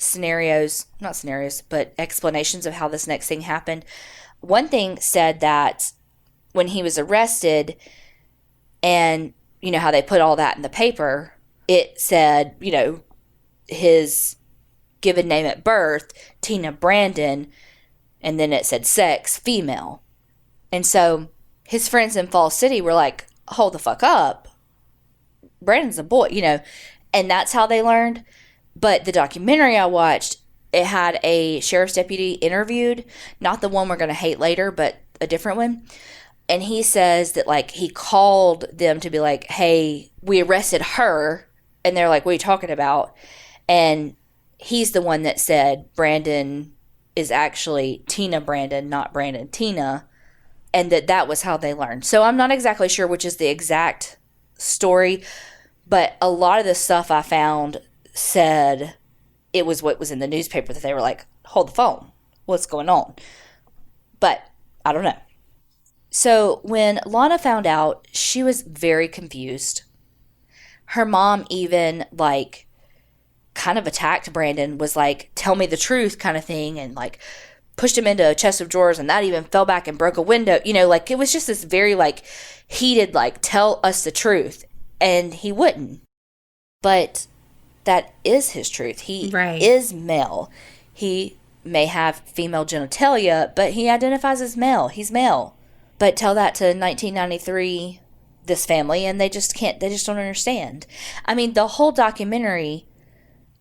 explanations of how this next thing happened. One thing said that when he was arrested, and how they put all that in the paper, it said, his given name at birth, Teena Brandon, and then it said sex, female. And so his friends in Falls City were like, hold the fuck up. Brandon's a boy, and that's how they learned. But the documentary I watched, it had a sheriff's deputy interviewed, not the one we're going to hate later, but a different one. And he says that, like, he called them to be like, hey, we arrested her. And they're like, what are you talking about? And he's the one that said Brandon is actually Teena Brandon, not Brandon Teena. And that was how they learned. So I'm not exactly sure which is the exact story, but a lot of the stuff I found said it was what was in the newspaper, that they were like, hold the phone, what's going on? But I don't know. So when Lana found out, she was very confused. Her mom even like kind of attacked Brandon, was like, tell me the truth kind of thing, and like pushed him into a chest of drawers, and that even fell back and broke a window. Like it was just this very like heated, like, tell us the truth. And he wouldn't. But that is his truth. He is male. He may have female genitalia, but he identifies as male. He's male. But tell that to 1993, this family, and they just don't understand. I mean, the whole documentary,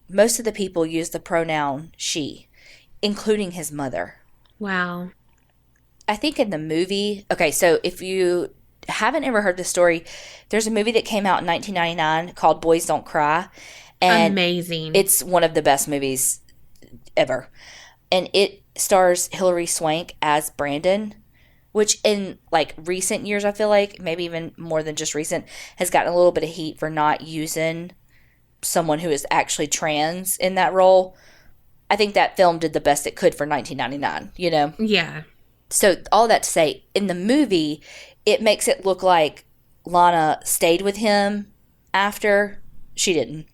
most of the people use the pronoun she, including his mother. Wow. I think in the movie, okay, so if you haven't ever heard the story, there's a movie that came out in 1999 called Boys Don't Cry. And amazing. It's one of the best movies ever. And it stars Hilary Swank as Brandon, which in like recent years, I feel like, maybe even more than just recent, has gotten a little bit of heat for not using someone who is actually trans in that role. I think that film did the best it could for 1999, you know? Yeah. So all that to say, in the movie, it makes it look like Lana stayed with him after. She didn't.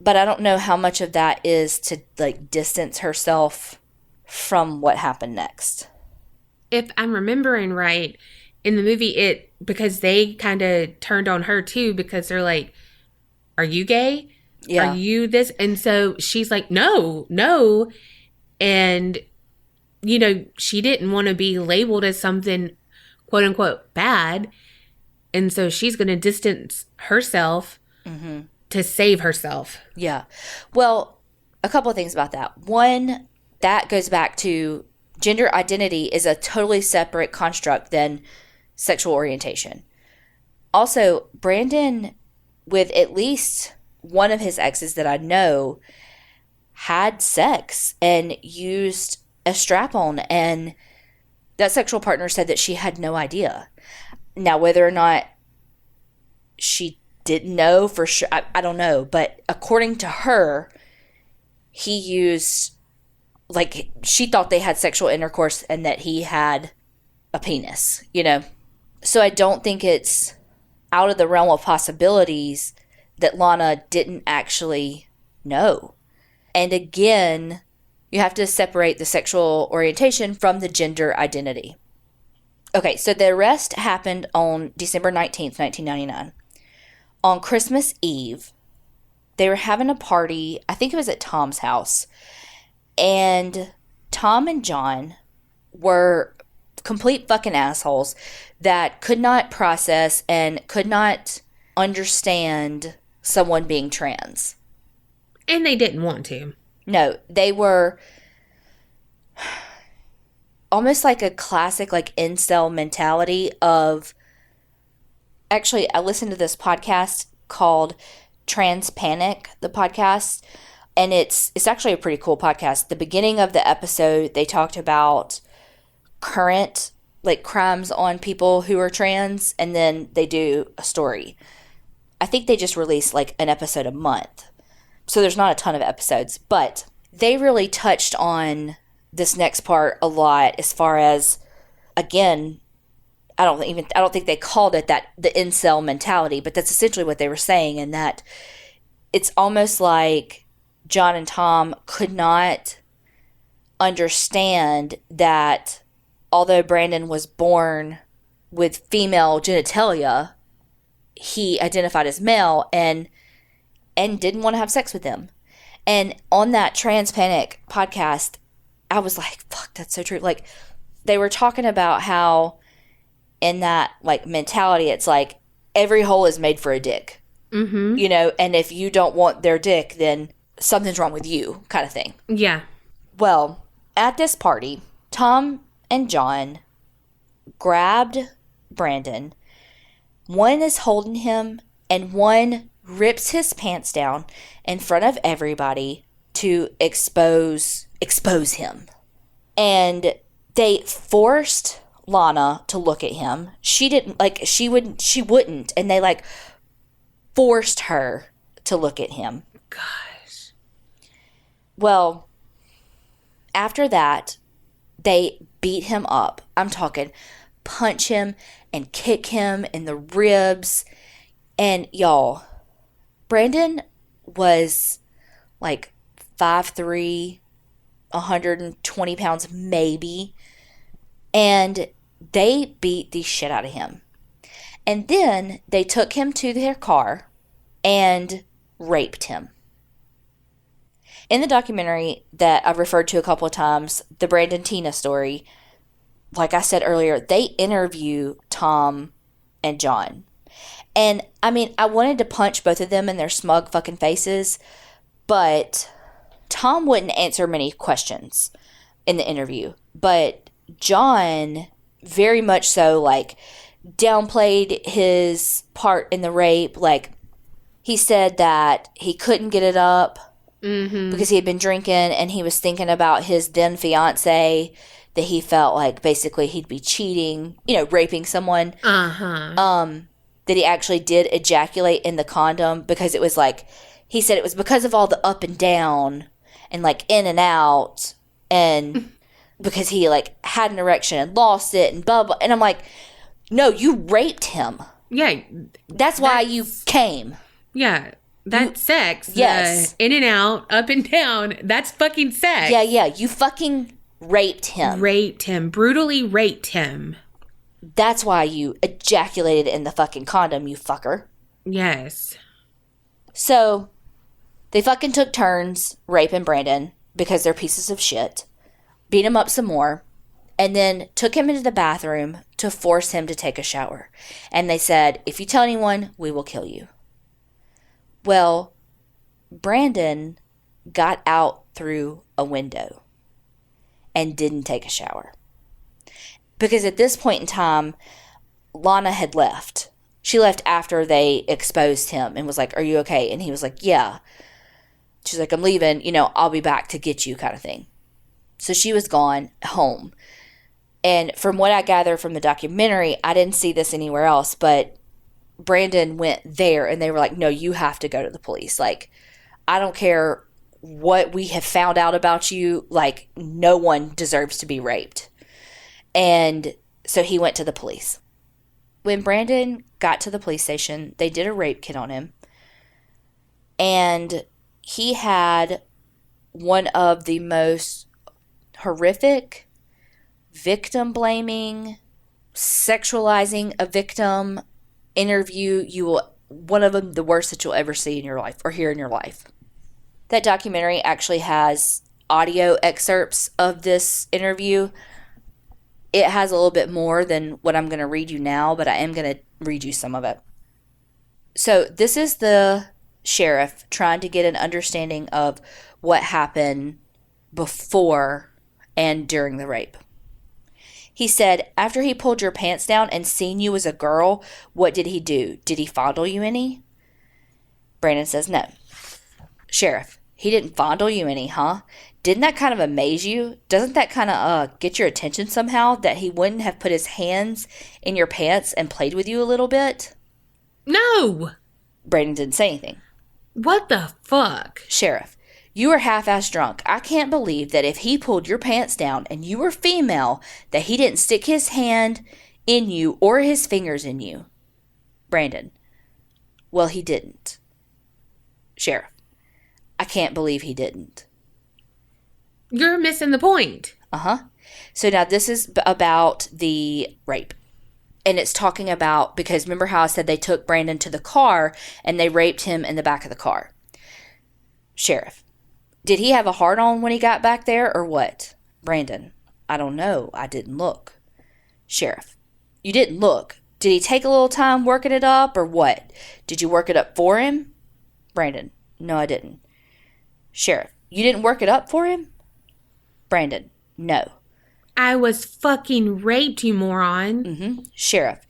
But I don't know how much of that is to like distance herself from what happened next. If I'm remembering right, in the movie, because they kind of turned on her too, because they're like, are you gay? Yeah. Are you this? And so she's like, no. And, you know, she didn't want to be labeled as something, quote unquote, bad. And so she's going to distance herself to save herself. Yeah. Well, a couple of things about that. One, that goes back to gender identity is a totally separate construct than sexual orientation. Also, Brandon, with at least one of his exes that I know, had sex and used a strap-on, and that sexual partner said that she had no idea. Now, whether or not she didn't know for sure, I don't know. But according to her, he used, like, she thought they had sexual intercourse and that he had a penis, you know? So I don't think it's out of the realm of possibilities that Lana didn't actually know. And again, you have to separate the sexual orientation from the gender identity. Okay, so the arrest happened on December 19th, 1999. On Christmas Eve, they were having a party. I think it was at Tom's house. And Tom and John were complete fucking assholes that could not process and could not understand someone being trans. And they didn't want to. No, they were almost like a classic, like, incel mentality of... Actually, I listened to this podcast called Trans Panic, the podcast, and it's actually a pretty cool podcast. The beginning of the episode, they talked about current, like, crimes on people who are trans, and then they do a story. I think they just release, like, an episode a month. So there's not a ton of episodes, but they really touched on this next part a lot as far as, again, I don't think they called it that, the incel mentality, but that's essentially what they were saying, and that it's almost like John and Tom could not understand that although Brandon was born with female genitalia, he identified as male and didn't want to have sex with them. And on that Trans Panic podcast, I was like, fuck, that's so true. Like, they were talking about how in that, like, mentality, it's like every hole is made for a dick. Mm-hmm. You know, and if you don't want their dick, then something's wrong with you, kind of thing. Yeah. Well, at this party, Tom and John grabbed Brandon. One is holding him, and one rips his pants down in front of everybody to expose him. And they forced Lana to look at him. She didn't, like, she wouldn't, and they, like, forced her to look at him. Gosh. Well, after that, they beat him up. I'm talking punch him and kick him in the ribs. And y'all, Brandon was like 5'3", 120 pounds maybe. And they beat the shit out of him. And then they took him to their car and raped him. In the documentary that I've referred to a couple of times, the Brandon Teena story, like I said earlier, they interview Tom and John. And, I mean, I wanted to punch both of them in their smug fucking faces, but Tom wouldn't answer many questions in the interview. But John, very much so, like, downplayed his part in the rape. Like, he said that he couldn't get it up because he had been drinking, and he was thinking about his then fiance, that he felt like basically he'd be cheating, raping someone. That he actually did ejaculate in the condom because it was like, he said it was because of all the up and down and like in and out, and because he like had an erection and lost it and blah, blah. And I'm like, no, you raped him. Yeah. That's why you came. Yeah. That's sex. Yes. In and out, up and down. That's fucking sex. Yeah. You fucking raped him. Brutally raped him. That's why you ejaculated in the fucking condom, you fucker. Yes. So, they fucking took turns raping Brandon because they're pieces of shit. Beat him up some more. And then took him into the bathroom to force him to take a shower. And they said, if you tell anyone, we will kill you. Well, Brandon got out through a window and didn't take a shower. Because at this point in time, Lana had left. She left after they exposed him and was like, are you okay? And he was like, yeah. She's like, I'm leaving, I'll be back to get you, kind of thing. So she was gone home. And from what I gather from the documentary, I didn't see this anywhere else, but Brandon went there and they were like, no, you have to go to the police. Like, I don't care what we have found out about you. Like, no one deserves to be raped. And so he went to the police. When Brandon got to the police station, they did a rape kit on him. And he had one of the most horrific, victim-blaming, sexualizing a victim interview one of them, the worst that you'll ever see in your life or hear in your life. That documentary actually has audio excerpts of this interview. It has a little bit more than what I'm going to read you now, but I am going to read you some of it. So this is the sheriff trying to get an understanding of what happened before and during the rape. He said, after he pulled your pants down and seen you as a girl, what did he do? Did he fondle you any? Brandon says, no. Sheriff, he didn't fondle you any, huh? Didn't that kind of amaze you? Doesn't that kind of get your attention somehow, that he wouldn't have put his hands in your pants and played with you a little bit? No. Brandon didn't say anything. What the fuck? Sheriff, you were half-ass drunk. I can't believe that if he pulled your pants down and you were female, that he didn't stick his hand in you or his fingers in you. Brandon, well, he didn't. Sheriff, I can't believe he didn't. You're missing the point. So now this is about the rape. And it's talking about, because remember how I said they took Brandon to the car and they raped him in the back of the car. Sheriff, did he have a hard-on when he got back there or what? Brandon, I don't know. I didn't look. Sheriff, you didn't look. Did he take a little time working it up or what? Did you work it up for him? Brandon, no, I didn't. Sheriff, you didn't work it up for him? Brandon, no. I was fucking raped, you moron. Sheriff,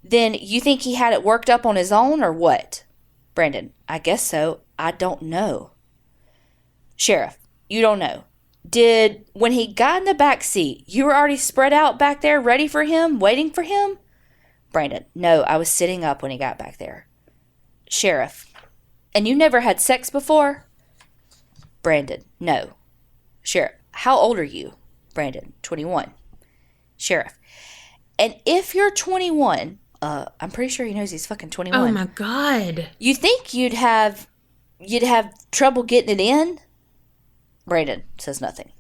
then you think he had it worked up on his own or what? Brandon, I guess so. I don't know. Sheriff, you don't know. When he got in the back seat, you were already spread out back there ready for him, waiting for him? Brandon, no, I was sitting up when he got back there. Sheriff, and you never had sex before? Brandon, no. Sheriff, how old are you? Brandon, 21. Sheriff, and if you're 21, I'm pretty sure he knows he's fucking 21. Oh my God. You think you'd have trouble getting it in? Brandon says nothing.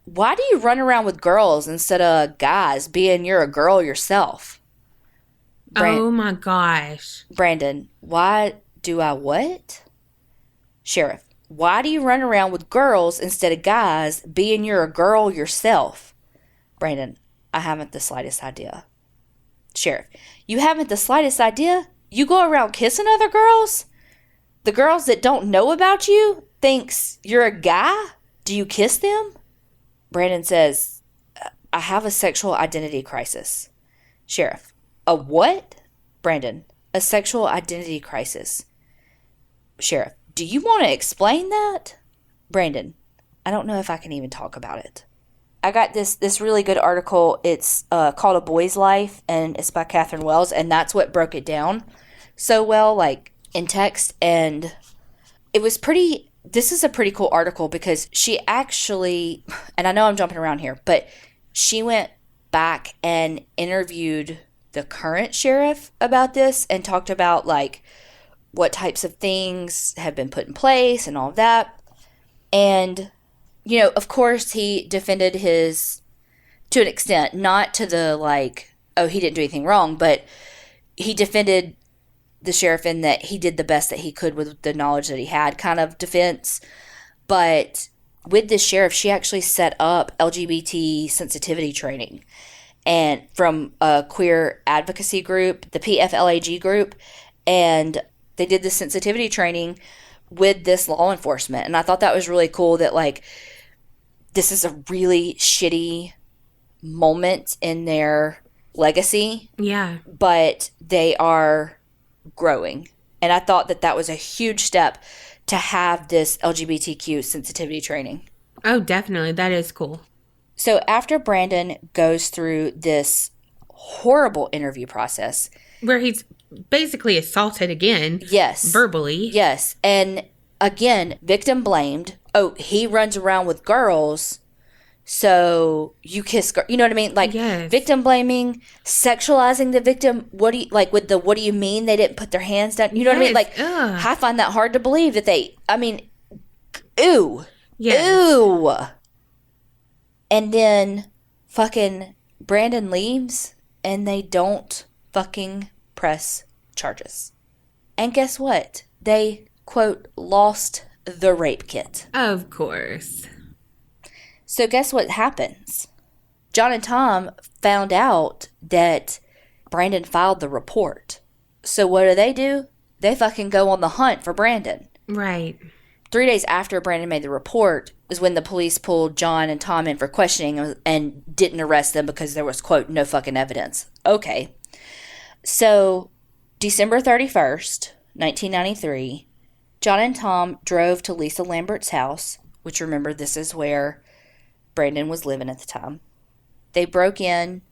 Why do you run around with girls instead of guys, being you're a girl yourself? Oh my gosh. Brandon, why do I what? Sheriff, Why do you run around with girls instead of guys, being you're a girl yourself? Brandon, I haven't the slightest idea. Sheriff, you haven't the slightest idea? You go around kissing other girls? The girls that don't know about you thinks you're a guy? Do you kiss them? Brandon says, I have a sexual identity crisis. Sheriff, a what? Brandon, a sexual identity crisis. Sheriff, do you want to explain that? Brandon, I don't know if I can even talk about it. I got this really good article. It's called A Boy's Life, and it's by Catherine Wells, and that's what broke it down so well, like in text. And it was this is a pretty cool article because she actually, and I know I'm jumping around here, but she went back and interviewed the current sheriff about this and talked about like what types of things have been put in place and all of that. And you know, of course, he defended to an extent, not to the like, oh, he didn't do anything wrong, but he defended the sheriff in that he did the best that he could with the knowledge that he had kind of defense. But with this sheriff, she actually set up LGBT sensitivity training and from a queer advocacy group, the PFLAG group, and they did the sensitivity training with this law enforcement. And I thought that was really cool that like, this is a really shitty moment in their legacy. Yeah. But they are growing. And I thought that was a huge step to have this LGBTQ sensitivity training. Oh, definitely. That is cool. So after Brandon goes through this horrible interview process. Where he's basically assaulted again. Yes. Verbally. Yes. And again, victim blamed. Oh, he runs around with girls, so you kiss girls. You know what I mean? Like, yes. Victim blaming, sexualizing the victim. What do you mean they didn't put their hands down? You know what I mean? Like, I find that hard to believe that ew. Yes. Ew. And then fucking Brandon leaves and they don't fucking press charges. And guess what? They, quote, lost the rape kit. Of course. So guess what happens? John and Tom found out that Brandon filed the report. So what do? They fucking go on the hunt for Brandon. Right. 3 days after Brandon made the report is when the police pulled John and Tom in for questioning and didn't arrest them because there was, quote, no fucking evidence. Okay. So December 31st, 1993, John and Tom drove to Lisa Lambert's house, which, remember, this is where Brandon was living at the time. They broke in,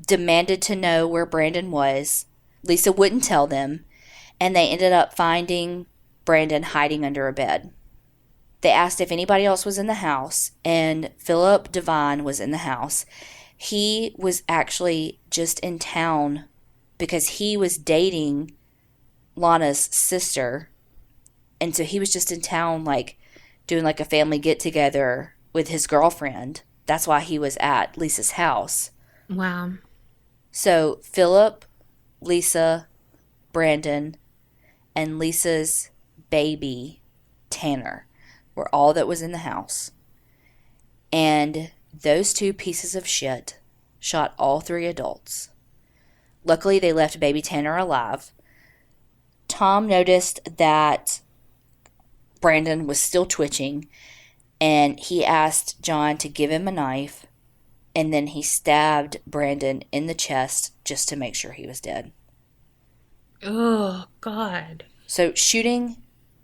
demanded to know where Brandon was. Lisa wouldn't tell them, and they ended up finding Brandon hiding under a bed. They asked if anybody else was in the house, and Philip Devine was in the house. He was actually just in town because he was dating Lana's sister, and so he was just in town, like, doing like a family get-together with his girlfriend. That's why he was at Lisa's house. Wow. So Philip, Lisa, Brandon, and Lisa's baby, Tanner, were all that was in the house. And those two pieces of shit shot all three adults. Luckily, they left baby Tanner alive. Tom noticed that Brandon was still twitching, and he asked John to give him a knife, and then he stabbed Brandon in the chest just to make sure he was dead. Oh, God. So shooting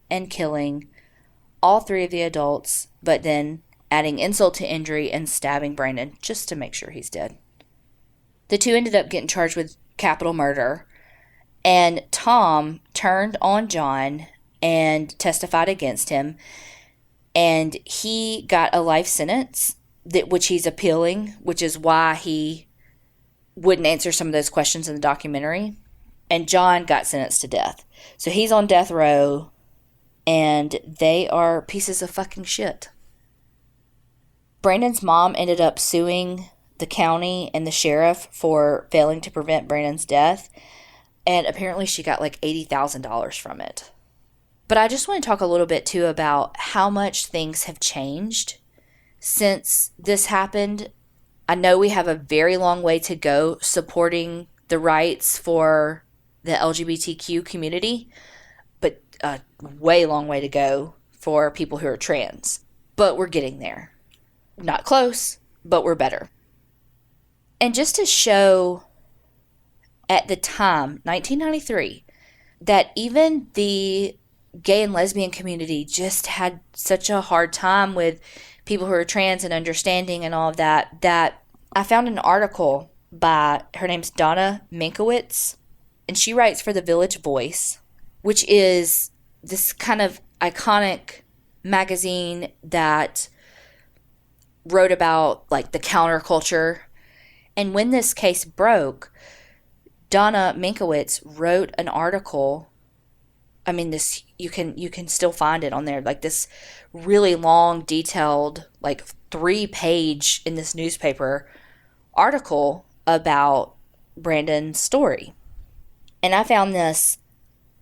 and killing all three of the adults, but then adding insult to injury and stabbing Brandon just to make sure he's dead. The two ended up getting charged with capital murder, and Tom turned on John and testified against him, and he got a life sentence, which he's appealing, which is why he wouldn't answer some of those questions in the documentary. And John got sentenced to death. So he's on death row, and they are pieces of fucking shit. Brandon's mom ended up suing the county and the sheriff for failing to prevent Brandon's death, and apparently she got like $80,000 from it. But I just want to talk a little bit too about how much things have changed since this happened. I know we have a very long way to go supporting the rights for the LGBTQ community, but a way long way to go for people who are trans. But we're getting there. Not close, but we're better. And just to show at the time, 1993, that even the gay and lesbian community just had such a hard time with people who are trans and understanding and all of that, that I found an article by, her name's Donna Minkowitz, and she writes for the Village Voice, which is this kind of iconic magazine that wrote about like the counterculture. And when this case broke, Donna Minkowitz wrote an article. I mean, this you can still find it on there, like this really long, detailed, like 3-page in this newspaper article about Brandon's story. And I found this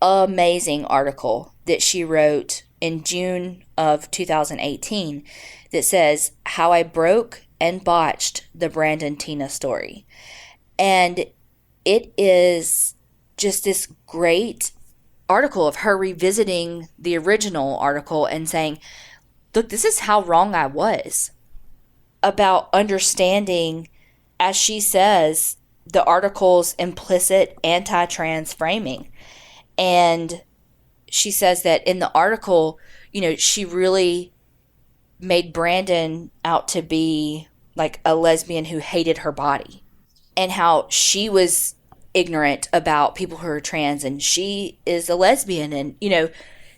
amazing article that she wrote in June of 2018 that says, "How I Broke and Botched the Brandon Teena Story." And it is just this great article of her revisiting the original article and saying, look, this is how wrong I was about understanding, as she says, the article's implicit anti-trans framing. And she says that in the article, she really made Brandon out to be like a lesbian who hated her body, and how she was ignorant about people who are trans and she is a lesbian, and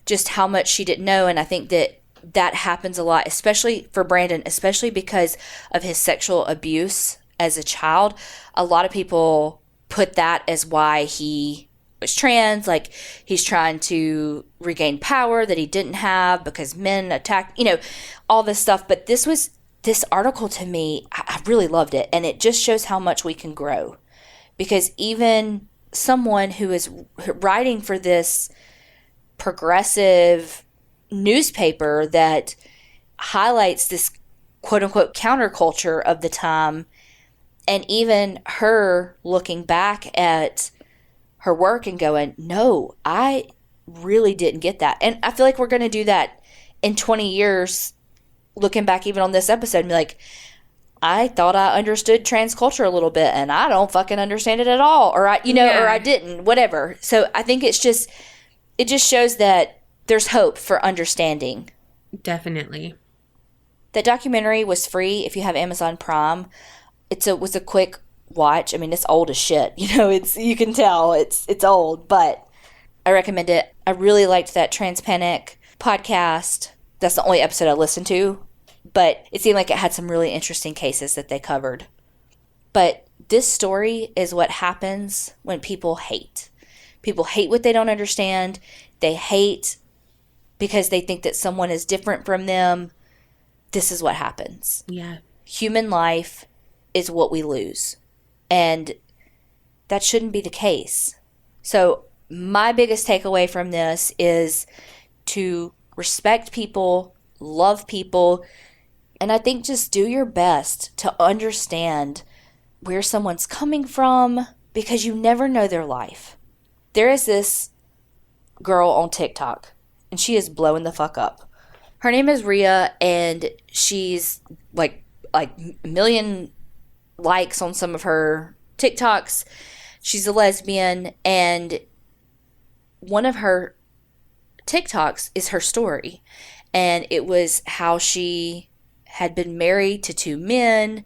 just how much she didn't know. And I think that happens a lot, especially for Brandon, especially because of his sexual abuse as a child. A lot of people put that as why he was trans, like he's trying to regain power that he didn't have because men attacked, all this stuff. But this article, to me, I really loved it, and it just shows how much we can grow. Because even someone who is writing for this progressive newspaper that highlights this quote-unquote counterculture of the time, and even her looking back at her work and going, no, I really didn't get that. And I feel like we're going to do that in 20 years, looking back even on this episode, and be like, I thought I understood trans culture a little bit, and I don't fucking understand it at all. Or I didn't, whatever. So I think it just shows that there's hope for understanding. Definitely. That documentary was free if you have Amazon Prime. It was a quick watch. I mean, it's old as shit. You can tell it's old, but I recommend it. I really liked that Trans Panic podcast. That's the only episode I listened to, but it seemed like it had some really interesting cases that they covered. But this story is what happens when people hate. People hate what they don't understand. They hate because they think that someone is different from them. This is what happens. Yeah. Human life is what we lose. And that shouldn't be the case. So my biggest takeaway from this is to respect people, love people, and I think just do your best to understand where someone's coming from, because you never know their life. There is this girl on TikTok, and she is blowing the fuck up. Her name is Rhea, and she's like a million likes on some of her TikToks. She's a lesbian, and one of her TikToks is her story, and it was how she had been married to 2 men,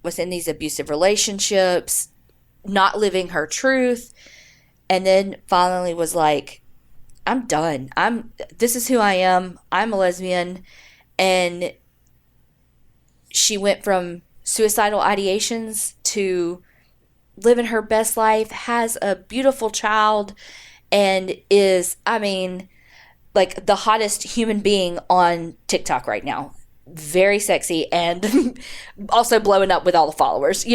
was in these abusive relationships, not living her truth, and then finally was like, I'm done. This is who I am. I'm a lesbian. And she went from suicidal ideations to living her best life, has a beautiful child, and is, like the hottest human being on TikTok right now. Very sexy, and also blowing up with all the followers,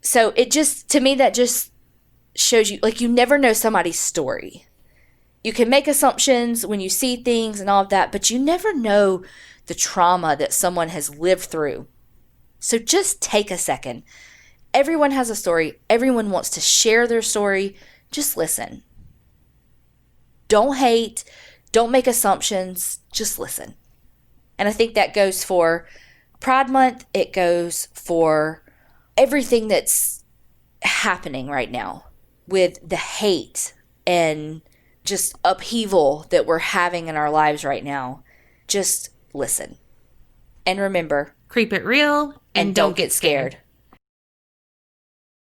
So it just, to me, that just shows you, like, you never know somebody's story. You can make assumptions when you see things and all of that, but you never know the trauma that someone has lived through. So just take a second. Everyone has a story. Everyone wants to share their story. Just listen. Don't hate. Don't make assumptions. Just listen. And I think that goes for Pride Month. It goes for everything that's happening right now with the hate and just upheaval that we're having in our lives right now. Just listen. And remember, Keep it real and don't get scared.